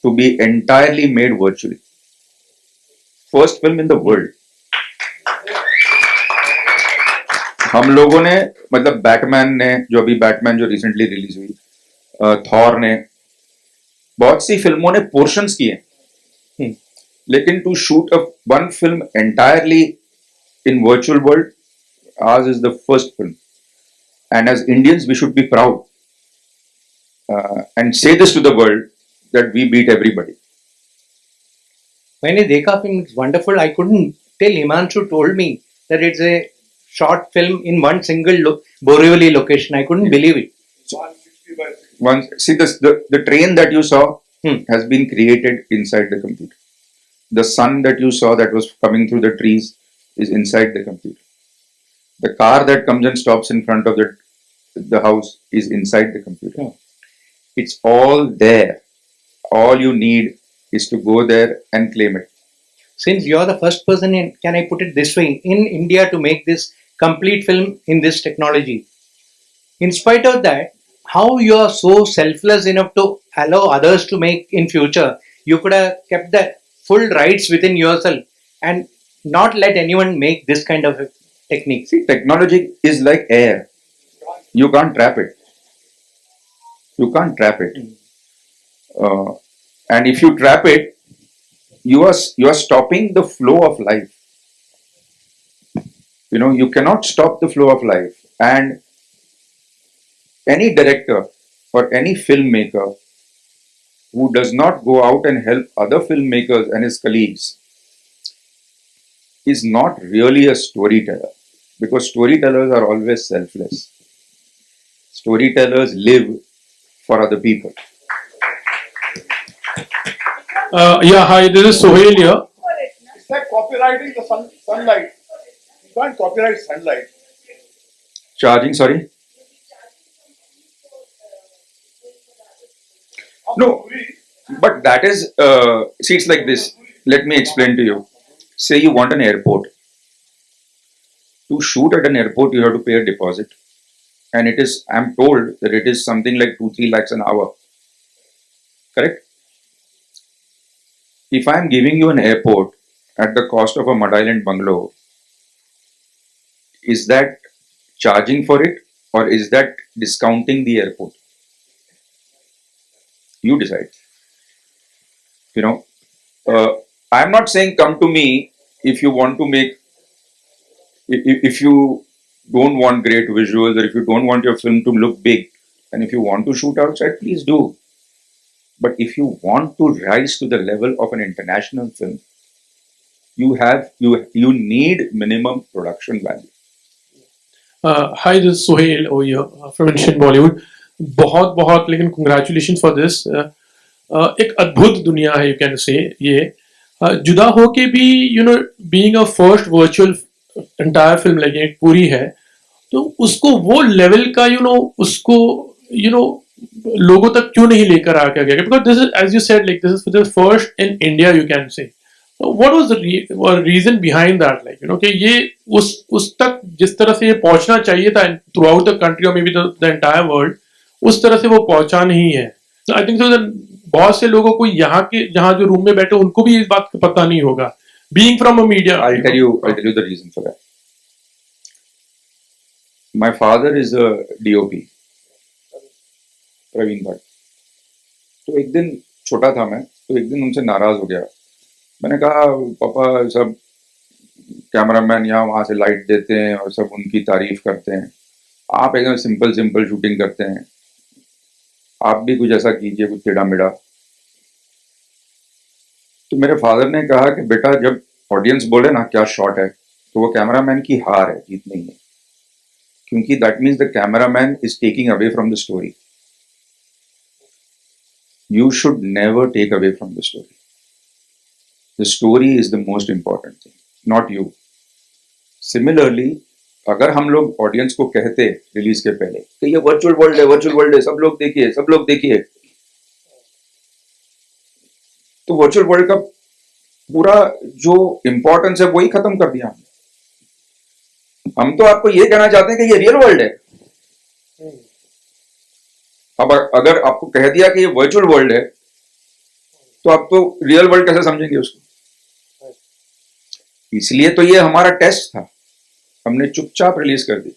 to be entirely made virtually. First film in the world. हम लोगों ने मतलब बैटमैन ने जो अभी बैटमैन जो रिसेंटली रिलीज हुई, थॉर ने, बहुत सी फिल्मों ने पोर्शंस किए, लेकिन to shoot a one film entirely in virtual world, ours is the first film. And as Indians, we should be proud and say this to the world that we beat everybody. मैंने देखा film, it's wonderful. I couldn't till Himanshu told me that it's a short film in one single Borivali location. I couldn't believe it. Once, see this, the train that you saw has been created inside the computer. The sun that you saw that was coming through the trees is inside the computer. The car that comes and stops in front of the house is inside the computer. It's all there. All you need is to go there and claim it. Since you're the first person in, can I put it this way, in India to make this complete film in this technology, in spite of that, how you are so selfless enough to allow others to make in future? You could have kept the full rights within yourself and not let anyone make this kind of a technique. See, technology is like air. You can't trap it. You can't trap it. And if you trap it, you are stopping the flow of life. You know, you cannot stop the flow of life. And any director or any filmmaker who does not go out and help other filmmakers and his colleagues is not really a storyteller, because storytellers are always selfless. Storytellers live for other people. Yeah, hi, this is Sohail here. It's like copyrighting the sunlight. You can't copyright sunlight. Charging, sorry? No, but that is, see, it's like this. Let me explain to you. Say you want an airport. To shoot at an airport, you have to pay a deposit. And it is, I'm told that it is something like 2-3 lakhs an hour. Correct? If I'm giving you an airport at the cost of a Mud Island bungalow, is that charging for it or is that discounting the airport? You decide. You know, I'm not saying come to me if you want to make, if you don't want great visuals or if you don't want your film to look big, and if you want to shoot outside, please do. But if you want to rise to the level of an international film, you need minimum production value. Hi, this is Sohail over here from Indian Bollywood. बहुत बहुत लेकिन congratulations for this. एक अद्भुत दुनिया है, you can say. ये जुदा हो के भी, you know, being a first virtual entire film like एक पूरी है, तो उसको वो लेवल का, you know, उसको, you know, लोगों तक क्यों नहीं लेकर आ गया? Because this is, as you said, like this is the first in India, you can say. So what was the reason behind that? Like, you know, कि ये उस तक जिस तरह से ये पहुंचना चाहिए था throughout the country or maybe the entire world, उस तरह से वो पहुंचा नहीं है. So I think so that बहुत से लोगों को यहाँ के जहाँ जो रूम में बैठे उनको भी इस बात का पता नहीं होगा. Being from a media, I'll tell you the reason for that. My father is a DOP, Praveen Bhatt. तो एक दिन छोटा था मैं, तो एक दिन उनसे नाराज हो गया. मैंने कहा पापा सब कैमरामैन यहाँ वहाँ से लाइट देते हैं और सब उनकी तारीफ करते हैं, आप एकदम सिंपल शूटिंग करते हैं, आप भी कुछ ऐसा कीजिए, कुछ टेढ़ा मेढ़ा. तो मेरे फादर ने कहा कि बेटा जब ऑडियंस बोले ना क्या शॉट है, तो वो कैमरामैन की हार है, जीत नहीं है, क्योंकि that means the cameraman is taking away from the story. You should never take away from the story. The story is the most important thing, not you. Similarly, अगर हम लोग ऑडियंस को कहते रिलीज के पहले कि ये वर्चुअल वर्ल्ड है, सब लोग देखिए, तो वर्चुअल वर्ल्ड का पूरा जो इंपॉर्टेंस है वही खत्म कर दिया हमने। हम तो आपको ये कहना चाहते हैं कि ये रियल वर्ल्ड है। अब अगर आपको कह दिया कि ये वर्चुअल वर्ल्ड है, तो आप तो रियल वर्ल्ड कैसे समझेंगे उसको? इसलिए तो ये हमारा टेस्ट था, हमने चुपचाप रिलीज कर दी।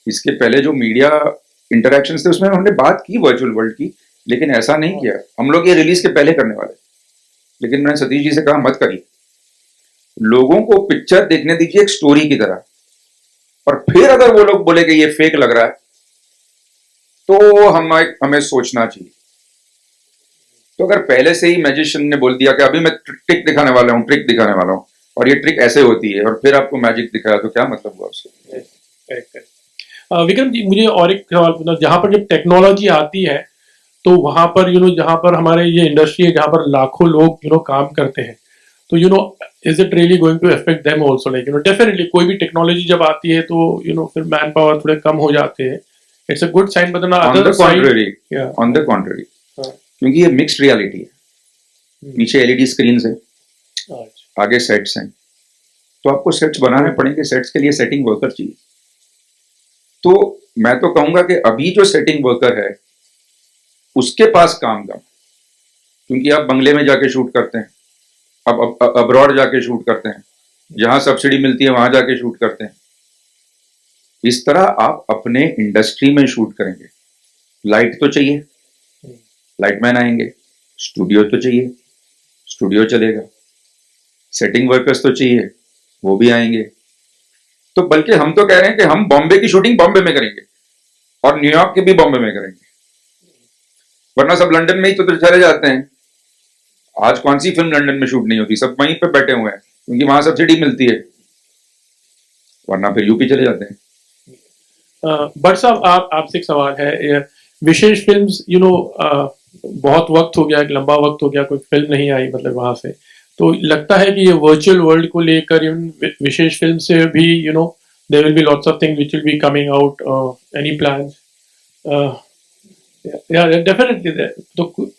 इसके पहले जो मीडिया इंटरेक्शंस थे उसमें हमने बात की वर्चुअल वर्ल्ड की, लेकिन ऐसा नहीं किया। हम लोग ये रिलीज के पहले करने वाले, लेकिन मैंने सतीश जी से कहा मत करिए, लोगों को पिक्चर देखने दीजिए एक स्टोरी की तरह, और फिर अगर वो लोग बोले कि ये फेक लग रहा है तो हमें सोचना चाहिए। तो अगर पहले से ही मैजिशियन ने बोल दिया कि अभी मैं ट्रिक दिखाने वाला हूं और ये ट्रिक ऐसे होती है, और फिर आपको मैजिक दिखाया, तो क्या मतलब हुआ उसका? विक्रम जी, मुझे और एक सवाल पूछना, जहां पर जब टेक्नोलॉजी आती है तो वहां पर जहां पर हमारे ये इंडस्ट्री है, जहां पर लाखों लोग काम करते हैं, तो is it really going to affect them also? Like definitely कोई भी टेक्नोलॉजी जब आती है तो फिर मैन पावर थोड़े कम हो जाते हैं। It's a good sign, but on the contrary, क्योंकि ये मिक्स्ड रियलिटी है। पीछे एलईडी स्क्रीन है, आगे सेट्स हैं, तो आपको सेट्स बनाने पड़ेंगे, सेट्स के लिए सेटिंग वर्कर चाहिए। तो मैं तो कहूंगा कि अभी जो सेटिंग वर्कर है उसके पास काम कम, क्योंकि आप बंगले में जाके शूट करते हैं, अब अब्रॉड जाके शूट करते हैं, जहां सब्सिडी मिलती है वहां जाके शूट करते हैं। इस तरह आप अपने इंडस्ट्री में शूट करेंगे, लाइट तो चाहिए, लाइटमैन आएंगे, स्टूडियो तो चाहिए, स्टूडियो चलेगा, सेटिंग वर्कर्स तो चाहिए, वो भी आएंगे। तो बल्कि हम तो कह रहे हैं कि हम बॉम्बे की शूटिंग बॉम्बे में करेंगे और न्यूयॉर्क की भी बॉम्बे में करेंगे, वरना सब लंदन में ही तो चले जाते हैं। आज कौन सी फिल्म लंदन में शूट नहीं होती, सब वहीं पे बैठे हुए हैं क्योंकि वहां सब्सिडी मिलती है, वरना फिर यूपी चले जाते हैं। बट साहब, आपसे एक सवाल है, विशेष फिल्म्स बहुत वक्त हो गया, एक लंबा वक्त हो गया, कोई फिल्म नहीं आई मतलब वहां से, तो लगता है कि ये वर्चुअल वर्ल्ड को लेकर विशेष फिल्म से भी there will be lots of things which will be coming out, any plans? या डेफिनेटली तो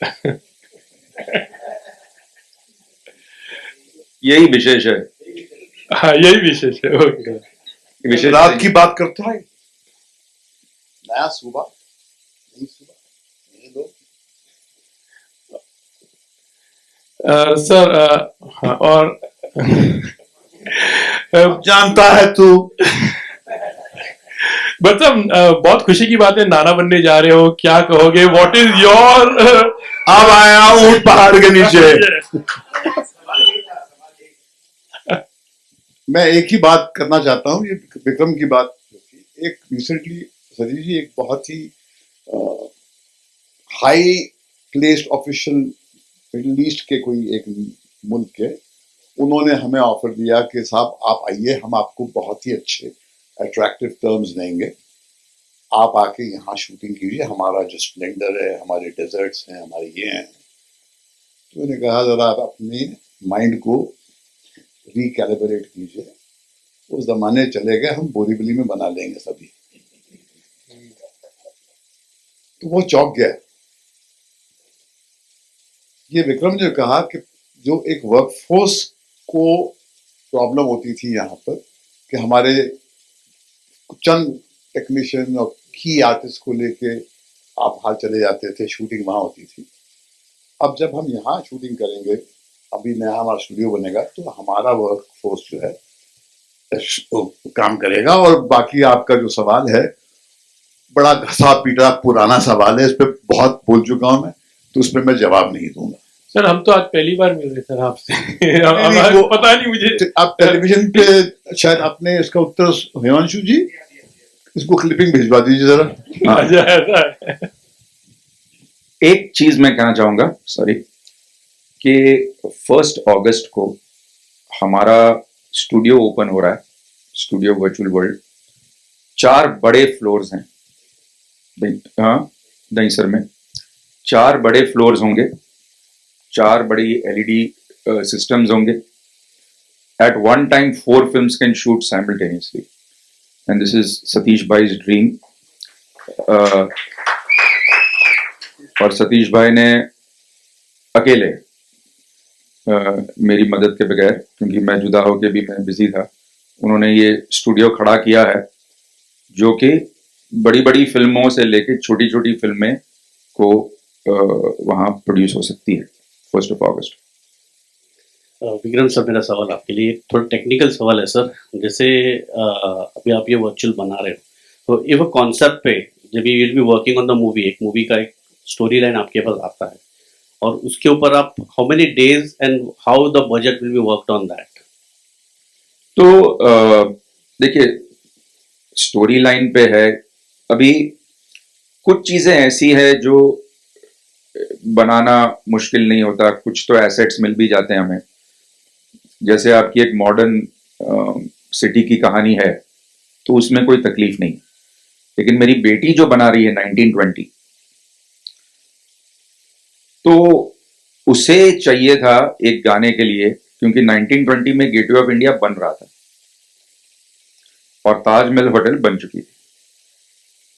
यही विशेष है। हाँ, यही विशेष है। ओके, विशेष रात की बात करता है, नया सुबह, नई सुबह, नए लोग। सर, हाँ, और जानता है तू। मतलब बहुत खुशी की बात है, नाना बनने जा रहे हो, क्या कहोगे? व्हाट इज योर अब आया ऊंट पहाड़ के नीचे। मैं एक ही बात करना चाहता हूँ, ये विक्रम की बात। एक रिसेंटली सतीश जी एक बहुत ही high placed official Middle East के कोई एक मुल्क के, उन्होंने हमें ऑफर दिया कि साहब आप आइए, हम आपको बहुत ही अच्छे अट्रैक्टिव टर्म्स देंगे, आप आके यहाँ शूटिंग कीजिए, हमारा जो स्प्लेंडर है, हमारे डेजर्ट्स हैं, हमारे ये हैं। तो मैंने कहा जरा आप अपने माइंड को रिकैलिब्रेट कीजिए, उस जमाने चले गए, हम बोरीवली में बना लेंगे सभी। तो वो चौंक गया। ये विक्रम ने कहा कि जो एक वर्कफोर्स को प्रॉब्लम होती थी यहाँ पर, कि हमारे चंद टेक्नीशियन और की आर्टिस्ट को लेके आप बाहर चले जाते थे, शूटिंग वहां होती थी। अब जब हम यहाँ शूटिंग करेंगे, अभी नया हमारा स्टूडियो बनेगा, तो हमारा वर्क फोर्स जो है काम करेगा। और बाकी आपका जो सवाल है, बड़ा घसा पीटा पुराना सवाल है, इस पर बहुत बोल चुका हूं मैं, तो उस पर मैं जवाब नहीं दूंगा। सर, हम तो आज पहली बार मिल रहे सर आपसे। पता नहीं मुझे, आप टेलीविजन पे शायद आपने इसका उत्तर, हिमांशु जी इसको क्लिपिंग भिजवा दीजिए जरा। एक चीज मैं कहना चाहूंगा, सॉरी, कि 1 अगस्त को हमारा स्टूडियो ओपन हो रहा है, स्टूडियो वर्चुअल वर्ल्ड। 4 बड़े फ्लोर्स हैं, दहीसर में 4 बड़े फ्लोर्स होंगे, 4 बड़ी एलईडी सिस्टम्स होंगे। At one time 4 films can shoot simultaneously. and this is Satish Bhai's dream. और सतीश भाई ने अकेले मेरी मदद के बगैर, क्योंकि मैं जुदा होके भी मैं बिजी था, उन्होंने ये स्टूडियो खड़ा किया है जो कि बड़ी बड़ी फिल्मों से लेके छोटी छोटी फिल्में को वहाँ प्रोड्यूस हो सकती है 1 अगस्त। विक्रम सर, मेरा सवाल आपके लिए थोड़ा टेक्निकल सवाल है सर। जैसे अभी आप ये वर्चुअल बना रहे हो, तो ये वो कॉन्सेप्ट पे जब you will be working on the movie, एक मूवी का एक स्टोरी लाइन आपके पास आता है और उसके ऊपर आप how many days and how the budget will be worked on that? तो देखिए, स्टोरी लाइन पे है अभी, कुछ चीजें ऐसी है जो बनाना मुश्किल नहीं होता, कुछ तो एसेट्स मिल भी जाते हैं हमें। जैसे आपकी एक मॉडर्न सिटी की कहानी है तो उसमें कोई तकलीफ नहीं, लेकिन मेरी बेटी जो बना रही है 1920, तो उसे चाहिए था एक गाने के लिए, क्योंकि 1920 में गेटवे ऑफ इंडिया बन रहा था और ताजमहल होटल बन चुकी थी।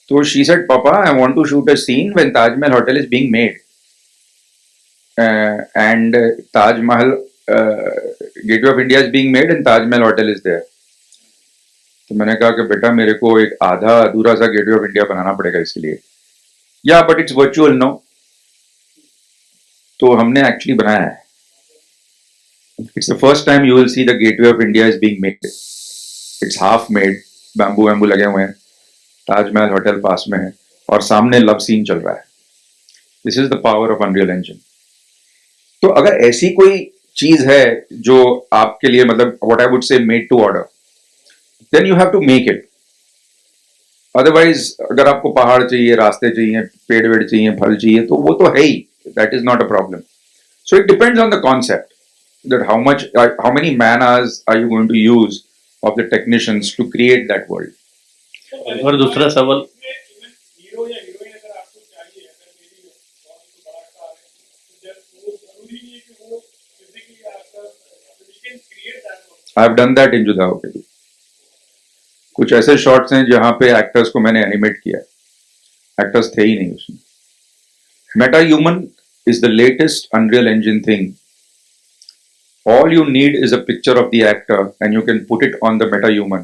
तो शी सेड, पापा I want to shoot a scene when Taj Mahal hotel is being made and Taj Mahal gateway of India is being made and Taj Mahal hotel is there. तो मैंने कहा कि बेटा मेरे को एक आधा अधूरा सा गेटवे ऑफ इंडिया बनाना पड़ेगा इसके लिए। या बट इट्स वर्चुअल नो। तो हमने एक्चुअली बनाया है। It's the first time you will see the Gateway of India is being made. It's half made, bamboo वैम्बू लगे हुए हैं, ताजमहल होटल पास में है और सामने लव सीन चल रहा है। This is the power of unreal engine. तो अगर ऐसी कोई चीज है जो आपके लिए, मतलब what I would say made to order, then you have to make it. Otherwise अगर आपको पहाड़ चाहिए, रास्ते चाहिए, पेड़ वेड़ चाहिए, फल चाहिए, तो वो तो है ही, that is not a problem. So it depends on the concept that how many man hours are you going to use of the technicians to create that world. और दूसरा सवाल, I have done that in जुदा होके भी। कुछ ऐसे shots हैं जहां पे एक्टर्स को मैंने एनिमेट किया, एक्टर्स थे ही नहीं उसमें। Meta human is the latest Unreal Engine thing. All you need is a picture of the actor and you can put it on the meta-human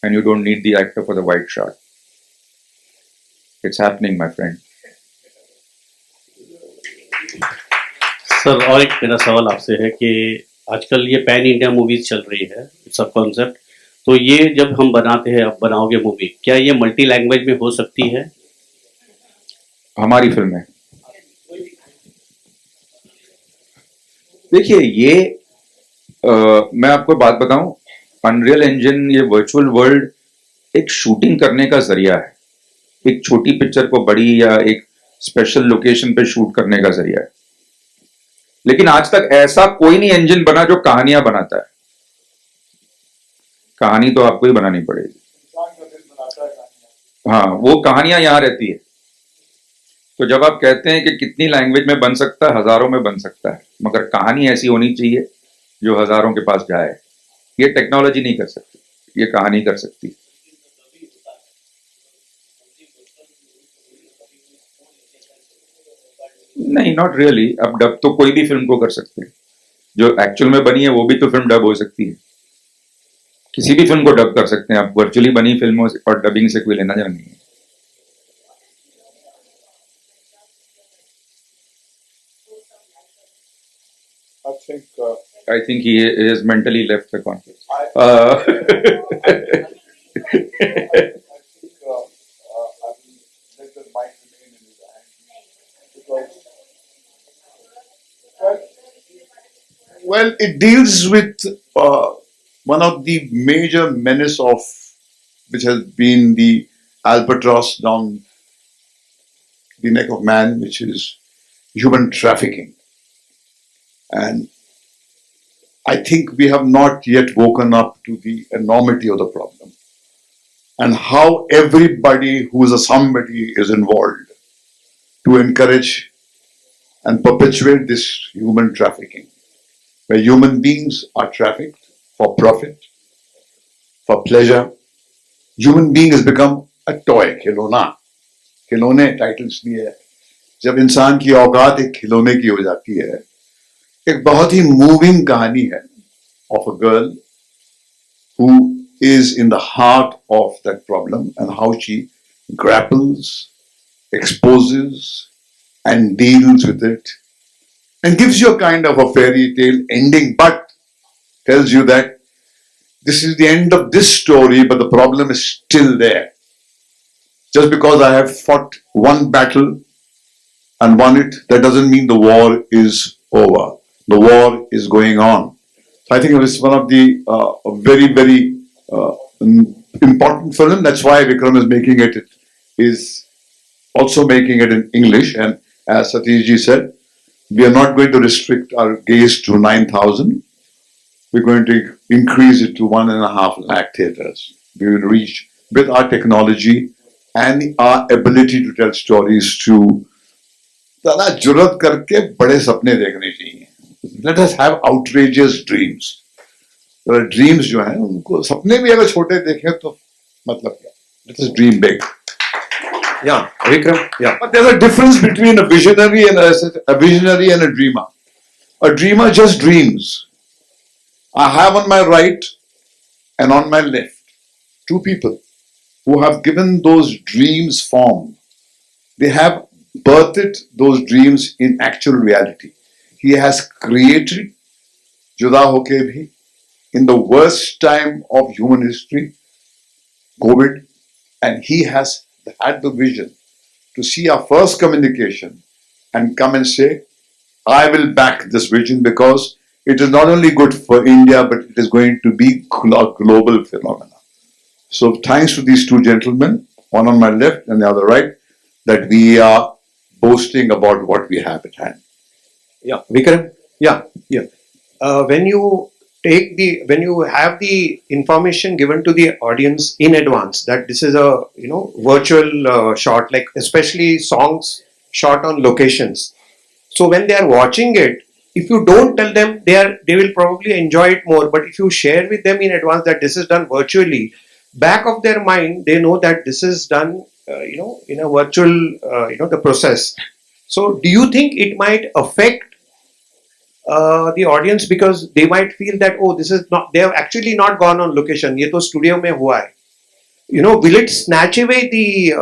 and you don't need the actor for the white shot. It's happening, my friend. Sir और एक मेरा सवाल आपसे है कि आजकल ये pan India movies चल रही है, सब कॉन्सेप्ट, तो ये जब हम बनाते हैं, आप बनाओगे मूवी, क्या ये मल्टी लैंग्वेज में हो सकती है? हमारी फिल्म है। देखिए ये मैं आपको बात बताऊं, अनरियल इंजन, ये वर्चुअल वर्ल्ड एक शूटिंग करने का जरिया है। एक छोटी पिक्चर को बड़ी या एक स्पेशल लोकेशन पे शूट करने का जरिया है। लेकिन आज तक ऐसा कोई नहीं इंजन बना जो कहानियां बनाता है। कहानी तो आपको ही बनानी पड़ेगी। हाँ, वो कहानियां यहां रहती है। तो जब आप कहते हैं कि कितनी लैंग्वेज में बन सकता है, हजारों में बन सकता है, मगर कहानी ऐसी होनी चाहिए जो हजारों के पास जाए। ये टेक्नोलॉजी नहीं कर सकती, ये कहानी कर सकती। नहीं, नॉट रियली। अब डब तो कोई भी फिल्म को कर सकते हैं। जो एक्चुअल में बनी है वो भी तो फिल्म डब हो सकती है। किसी भी फिल्म को डब कर सकते हैं आप। वर्चुअली बनी फिल्मों और डबिंग से कोई लेना देना नहीं है। I think he has mentally left the conference. Well, it deals with one of the major menace of which has been the albatross down the neck of man, which is human trafficking. And I think we have not yet woken up to the enormity of the problem and how everybody who is a somebody is involved to encourage and perpetuate this human trafficking, where human beings are trafficked for profit, for pleasure, human being has become a toy, खिलौना. खिलौने titles लिए है. जब इंसान की औकात एक खिलौने की हो जाती है. एक बहुत ही मूविंग कहानी है of a girl who is in the heart of that problem and how she grapples, exposes, and deals with it, and gives you a kind of a fairy tale ending, but tells you that this is the end of this story, but the problem is still there. Just because I have fought one battle and won it, that doesn't mean the war is over. The war is going on. So I think it was one of the very, very important film. That's why Vikram is making it. Is also making it in English. And as Satish ji said, we are not going to restrict our gaze to 9,000. We're going to increase it to 1.5 lakh theaters. We will reach with our technology and our ability to tell stories to ज़्यादा जुर्रत करके बड़े सपने देखने चाहिए. Let us have outrageous dreams. Dreams जो हैं उनको सपने भी अगर छोटे देखें तो मतलब क्या? Let us dream big. Yeah, Vikram. Yeah. But there's a difference between a visionary and a dreamer. A dreamer just dreams. I have on my right and on my left two people who have given those dreams form. They have birthed those dreams in actual reality. He has created Juda Hoke Bhi in the worst time of human history, COVID, and he has had the vision to see our first communication and come and say, I will back this vision because it is not only good for India, but it is going to be a global phenomenon. So thanks to these two gentlemen, one on my left and the other right, that we are boasting about what we have at hand. Yeah, Vikram. Yeah. When you have the information given to the audience in advance that this is a virtual shot, like especially songs shot on locations. So when they are watching it, if you don't tell them, they will probably enjoy it more. But if you share with them in advance that this is done virtually, back of their mind they know that this is done in a virtual the process. So do you think it might affect the audience because they might feel that this is not, they have actually not gone on location, ye to studio mein hua hai, will it snatch away the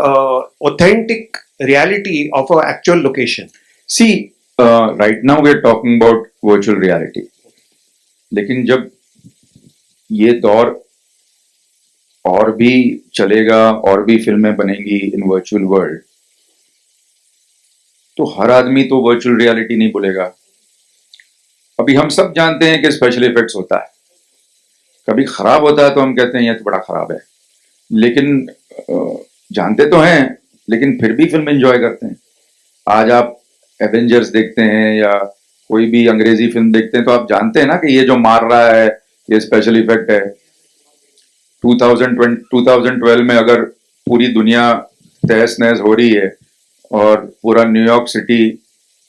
authentic reality of an actual location? See, right now we are talking about virtual reality. लेकिन जब ये दौर और भी चलेगा और भी फिल्में बनेंगी इन वर्चुअल वर्ल्ड, तो हर आदमी तो वर्चुअल रियलिटी नहीं बोलेगा. अभी हम सब जानते हैं कि स्पेशल इफेक्ट्स होता है, कभी खराब होता है तो हम कहते हैं ये तो बड़ा खराब है, लेकिन जानते तो हैं, लेकिन फिर भी फिल्म एंजॉय करते हैं. आज आप एवेंजर्स देखते हैं या कोई भी अंग्रेजी फिल्म देखते हैं तो आप जानते हैं ना कि ये जो मार रहा है ये स्पेशल इफेक्ट है. 2012 में अगर पूरी दुनिया तहस नहस हो रही है और पूरा न्यूयॉर्क सिटी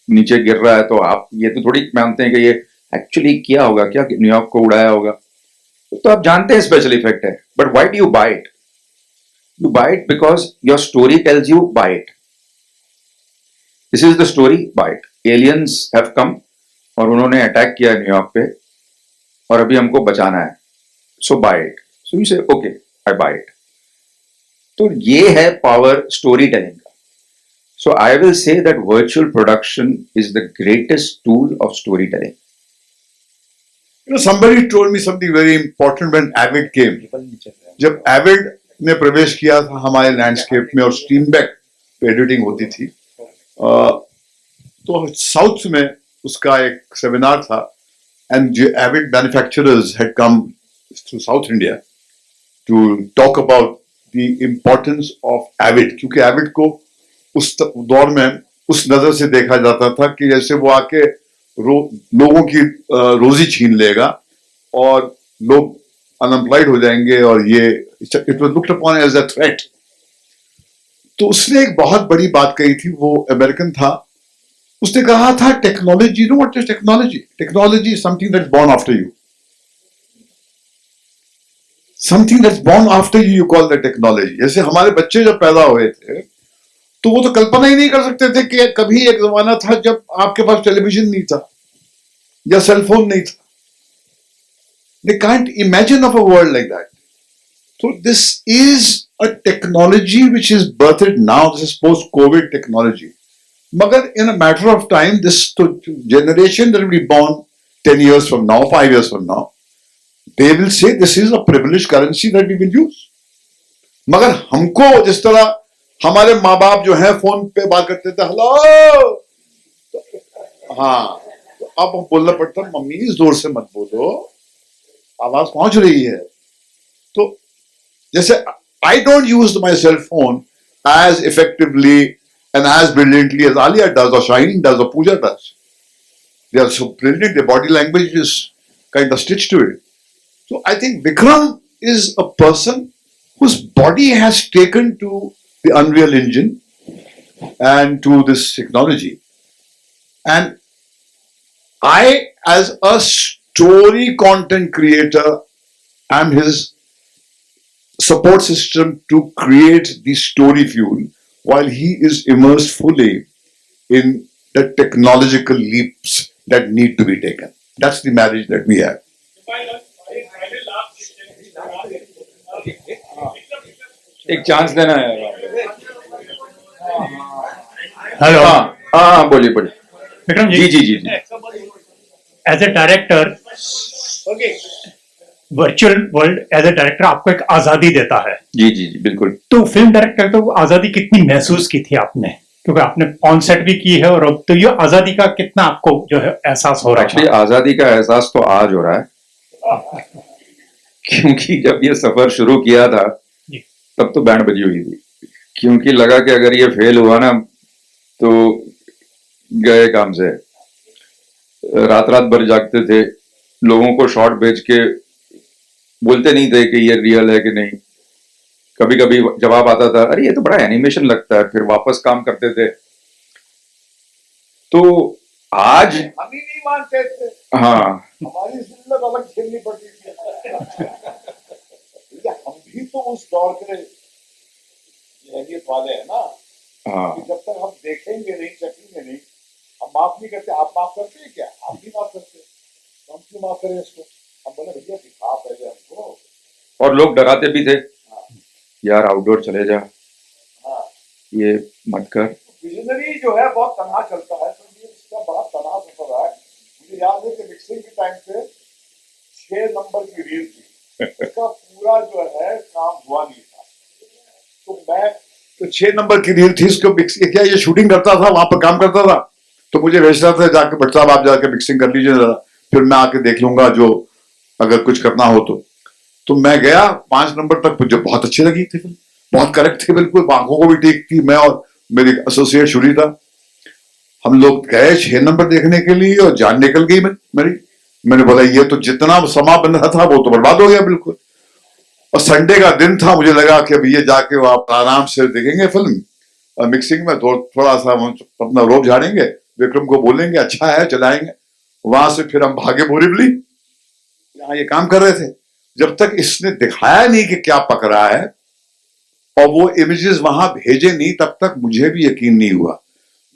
नीचे गिर रहा है तो आप ये तो थोड़ी मानते हैं कि ये एक्चुअली किया होगा, क्या न्यूयॉर्क को उड़ाया होगा, तो आप जानते हैं स्पेशल इफेक्ट है. But why do you buy it? You buy it because your story tells you buy it. This is the story, buy it. Aliens have come और उन्होंने अटैक किया न्यूयॉर्क पे और अभी हमको बचाना है, सो बाय इट. सो यू से ओके आई बाय इट. तो ये है पावर स्टोरी टेलिंग का. So I will say that virtual production is the greatest tool of storytelling. Somebody told me something very important when Avid came. जब Avid ने प्रवेश किया था हमारे लैंडस्केप में और स्टीमबैक पे एडिटिंग होती थी, तो साउथ में उसका एक सेमिनार था and Avid manufacturers had come to South India to talk about the importance of Avid, क्योंकि Avid को उस दौर में उस नजर से देखा जाता था कि जैसे वो आके लोगों की रोजी छीन लेगा और लोग अनएम्प्लॉयड हो जाएंगे और ये it was looked upon as a threat. तो उसने एक बहुत बड़ी बात कही थी, वो अमेरिकन था. उसने कहा था technology, you know what is technology? Technology is something that's born after you. Something that's born after you, you call the technology. जैसे हमारे बच्चे जब पैदा हुए थे तो वो तो कल्पना ही नहीं कर सकते थे कि कभी एक जमाना था जब आपके पास टेलीविजन नहीं था या सेलफोन नहीं था। They can't imagine of a world like that. So this is a technology which is birthed now. This is post-COVID technology. But in a matter of time, this generation that will be born 10 years from now, 5 years from now, they will say this is a privileged currency that we will use. मगर हमको जिस तरह हमारे माँ बाप जो हैं phone पे बात करते थे, हेलो, हाँ, तो अब बोलना पड़ता मम्मी जोर से मत बोलो, आवाज पहुंच रही है। तो जैसे I don't use my cell phone as effectively and as brilliantly as Alia does or Shaheen does or Pooja does. They are so brilliant, their body language is kind of stitched to it. So I think Vikram is a person whose body has taken to the Unreal Engine and to this technology. And I, as a story content creator, am his support system to create the story fuel while he is immersed fully in the technological leaps that need to be taken. That's the marriage that we have. एक chance देना है। Hello हाँ हाँ हाँ, बोलिए बोलिए। विक्रम जी जी, जी जी जी। As a director, virtual world as a director आपको एक आजादी देता है, जी जी जी बिल्कुल। तो फिल्म डायरेक्टर तो आजादी कितनी महसूस की थी आपने, क्योंकि आपने ऑन सेट भी की है, और अब तो ये आजादी का कितना आपको जो है एहसास हो रहा एक्चुअली है? आजादी का एहसास तो आज हो रहा है, क्योंकि जब ये सफर शुरू किया था जी। तब तो बैंड बजी हुई थी, क्योंकि लगा कि अगर ये फेल हुआ ना तो गए काम से। रात रात भर जागते थे, लोगों को शॉट भेज के बोलते नहीं थे कि ये रियल है कि नहीं। कभी कभी जवाब आता था, अरे ये तो बड़ा एनिमेशन लगता है, फिर वापस काम करते थे। तो आज हम ही नहीं मानते थे, हाँ हमारी जिल्लत अलग झेलनी पड़ती थी। हम भी तो उस दौर के जहनीत वाले हैं ना, हाँ कि जब तक हम देखेंगे नहीं, चखेंगे नहीं, हम माफ नहीं करते। आप माफ करते हैं क्या? आप नहीं माफ करते, तो हम क्यों माफ करें इसको? हम बोले भैया दिखा पहले हमको। और लोग डराते भी थे, यार आउटडोर चले जा, हाँ, ये मत कर। विजनरी जो है बहुत तनहा चलता है, तो ये इसका बड़ा तनहा सफर रहा है। मुझे याद है कि मिक्सिंग के टाइम पे 6 नंबर की रील थी, उसका पूरा जो है काम हुआ नहीं था। तो मैं तो 6 नंबर की रील थी, उसको क्या ये शूटिंग करता था, वहां पर काम करता था, तो मुझे भेजता था जाके, भट्ट साहब आप जाके मिक्सिंग कर लीजिए जरा, फिर मैं आके देख लूंगा जो अगर कुछ करना हो तो मैं गया 5 नंबर तक, मुझे बहुत अच्छी लगी थी फिल्म, बहुत करेक्ट थी बिल्कुल, आंखों को भी ठीक थी। मैं और मेरी एसोसिएट शुरी था, हम लोग गए 6 नंबर देखने के लिए और जान निकल गई मेरी। मैंने बोला ये तो जितना समा बन रहा था वो तो बर्बाद हो गया बिल्कुल। और संडे का दिन था, मुझे लगा कि अब ये जाके वो आप आराम से देखेंगे फिल्म मिक्सिंग में, थोड़ा सा अपना रोब झाड़ेंगे, विक्रम को बोलेंगे अच्छा है चलाएंगे। वहां से फिर हम भागे बोरीवली, यहाँ ये काम कर रहे थे। जब तक इसने दिखाया नहीं कि क्या पक रहा है और वो इमेजेस वहां भेजे नहीं, तब तक मुझे भी यकीन नहीं हुआ।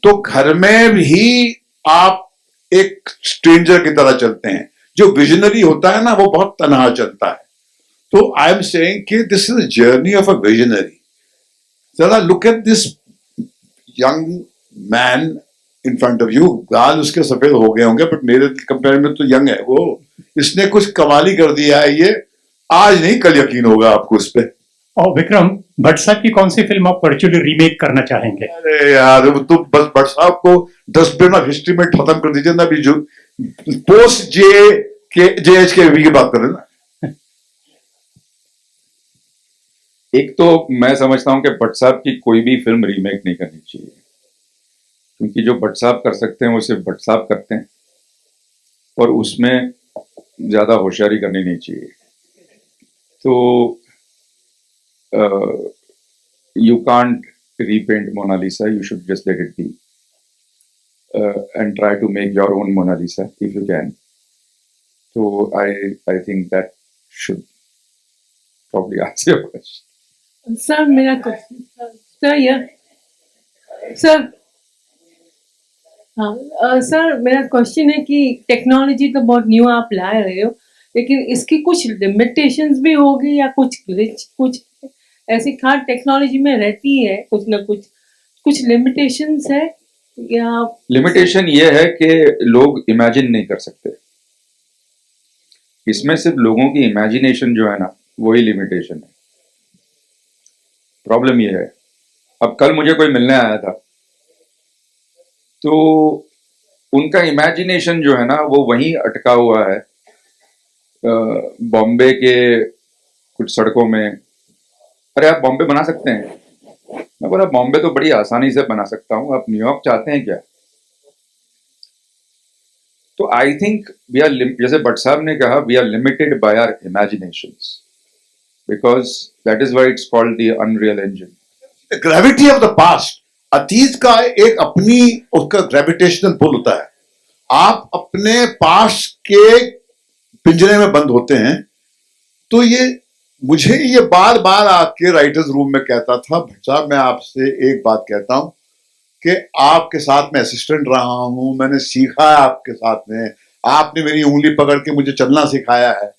तो घर में भी आप एक स्ट्रेंजर की तरह चलते हैं। जो विजनरी होता है ना वो बहुत तनहा चलता है। तो आई एम सेइंग कि this is a journey of a visionary. जरा look at this young man in front of you. गाल उसके सफेद हो गए होंगे बट मेरे कंपेयर में तो यंग है वो। इसने कुछ कमाली कर दिया है, ये आज नहीं कल यकीन होगा आपको इस पे। और विक्रम, भट्ट साहब की कौन सी फिल्म आप वर्चुअली रीमेक करना चाहेंगे? अरे यार वो तो बस भट्ट साहब को डस्टबिन ऑफ हिस्ट्री में खत्म कर दीजिए ना। अभी जो पोस्ट JHKV की बात कर रहे हैं ना। एक तो मैं समझता हूं कि भट्ट साहब की कोई भी फिल्म रीमेक नहीं करनी चाहिए, क्योंकि जो भट्ट साहब कर सकते हैं वो सिर्फ भट्ट साहब करते हैं, और उसमें ज्यादा होशियारी करनी नहीं चाहिए। तो you can't repaint Mona Lisa, you should just let it be and try to make your own Mona Lisa if you can. So I think that should probably answer your question. Sir मेरा question sir यह sir हाँ sir मेरा question है कि technology तो बहुत new आप ला रहे हो, लेकिन इसकी कुछ लिमिटेशंस भी होगी या कुछ ग्लिच कुछ ऐसी खास टेक्नोलॉजी में रहती है कुछ ना कुछ लिमिटेशंस है या लिमिटेशन ये है कि लोग इमेजिन नहीं कर सकते, इसमें सिर्फ लोगों की इमेजिनेशन जो है ना वही लिमिटेशन है। प्रॉब्लम ये है, अब कल मुझे कोई मिलने आया था तो उनका इमेजिनेशन जो है ना वो वहीं अटका हुआ है बॉम्बे के कुछ सड़कों में। अरे आप बॉम्बे बना सकते हैं? मैं बोला बॉम्बे तो बड़ी आसानी से बना सकता हूं, आप न्यूयॉर्क चाहते हैं क्या? तो आई थिंक वी आर, जैसे भट्ट साहब ने कहा, we are limited by our imaginations because that is why it's called the unreal engine. Gravity of the past, अतीत का एक अपनी उसका ग्रेविटेशनल पुल होता है। आप अपने पास्ट के पिंजरे में बंद होते हैं। तो ये मुझे ये बार बार आपके राइटर्स रूम में कहता था, भट्ट साहब मैं आपसे एक बात कहता हूं कि आपके साथ में असिस्टेंट रहा हूं, मैंने सीखा है आपके साथ में, आपने मेरी उंगली पकड़ के मुझे चलना सिखाया है,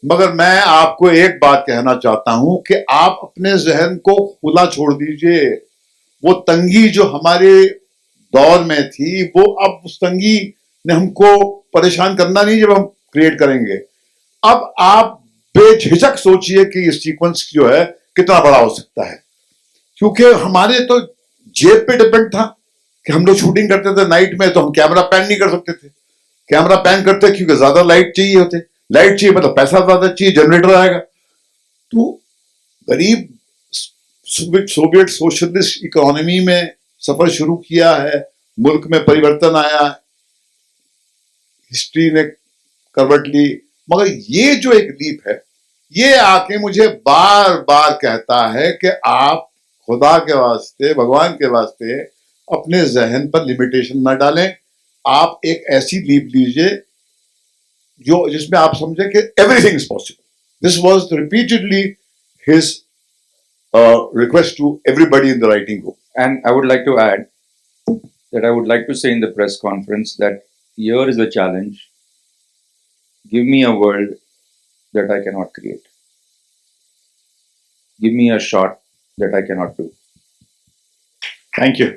मगर मैं आपको एक बात कहना चाहता हूं कि आप अपने जहन को खुला छोड़ दीजिए। वो तंगी जो हमारे दौर में थी, वो अब उस तंगी ने हमको परेशान करना नहीं जब हम क्रिएट करेंगे। अब आप बेझिझक सोचिए कि ये सीक्वेंस जो है कितना बड़ा हो सकता है, क्योंकि हमारे तो जेब पे डिपेंड था कि हम लोग शूटिंग करते थे नाइट में, तो हम कैमरा पैन नहीं कर सकते थे। कैमरा पैन करते क्योंकि ज्यादा लाइट चाहिए होते, लाइट चाहिए मतलब पैसा ज्यादा चाहिए, जनरेटर आएगा। तो गरीब सोवियत सोशलिस्ट इकोनॉमी में सफर शुरू किया है, मुल्क में परिवर्तन आया, हिस्ट्री ने करवट ली, मगर ये जो एक लीप है, ये आके मुझे बार बार कहता है कि आप खुदा के वास्ते, भगवान के वास्ते अपने जहन पर लिमिटेशन ना डालें। आप एक ऐसी लीप लीजिए जो जिसमें आप समझें कि everything is possible. This was repeatedly his request to everybody in the writing group. And I would like to add that I would like to say in the press conference that here is the challenge. Give me a world that I cannot create. Give me a shot that I cannot do. Thank you,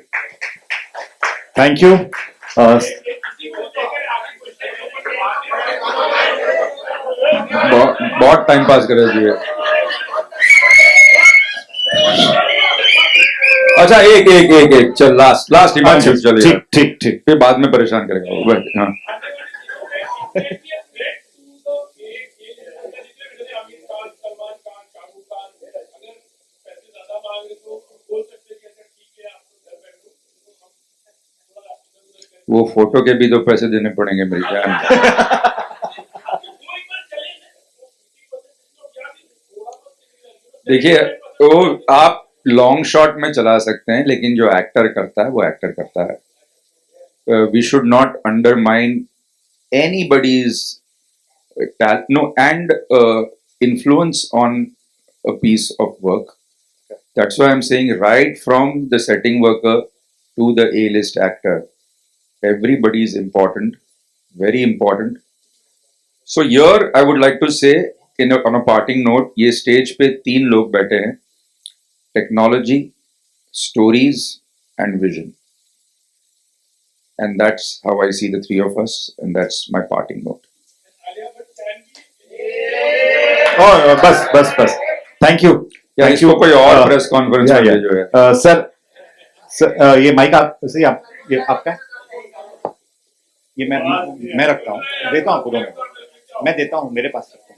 thank you. बहुत time pass कर दिए। अच्छा एक चल last Himanshu चलिए, ठीक ठीक, फिर बाद में परेशान करेगा वो। हाँ वो फोटो के भी तो पैसे देने पड़ेंगे मेरी जान। देखिए तो आप लॉन्ग शॉट में चला सकते हैं, लेकिन जो एक्टर करता है वो एक्टर करता है। We should not undermine anybody's know and influence on a piece of work. That's why I'm saying right from the setting worker to the A-list actor, everybody is important, very important. So here I would like to say on a parting note, ये stage पे 3 लोग बैठे हैं, technology, stories and vision. And that's how I see the 3 of us, and that's my parting note. बस thank you. या इसको कोई और प्रेस कॉन्फ्रेंस में जो है सर ये माइक आप सही, आप ये आपका है? ये मैं रखता हूँ, देता हूँ आपको 2 मिनट, मैं देता हूँ, मेरे पास रखता हूँ।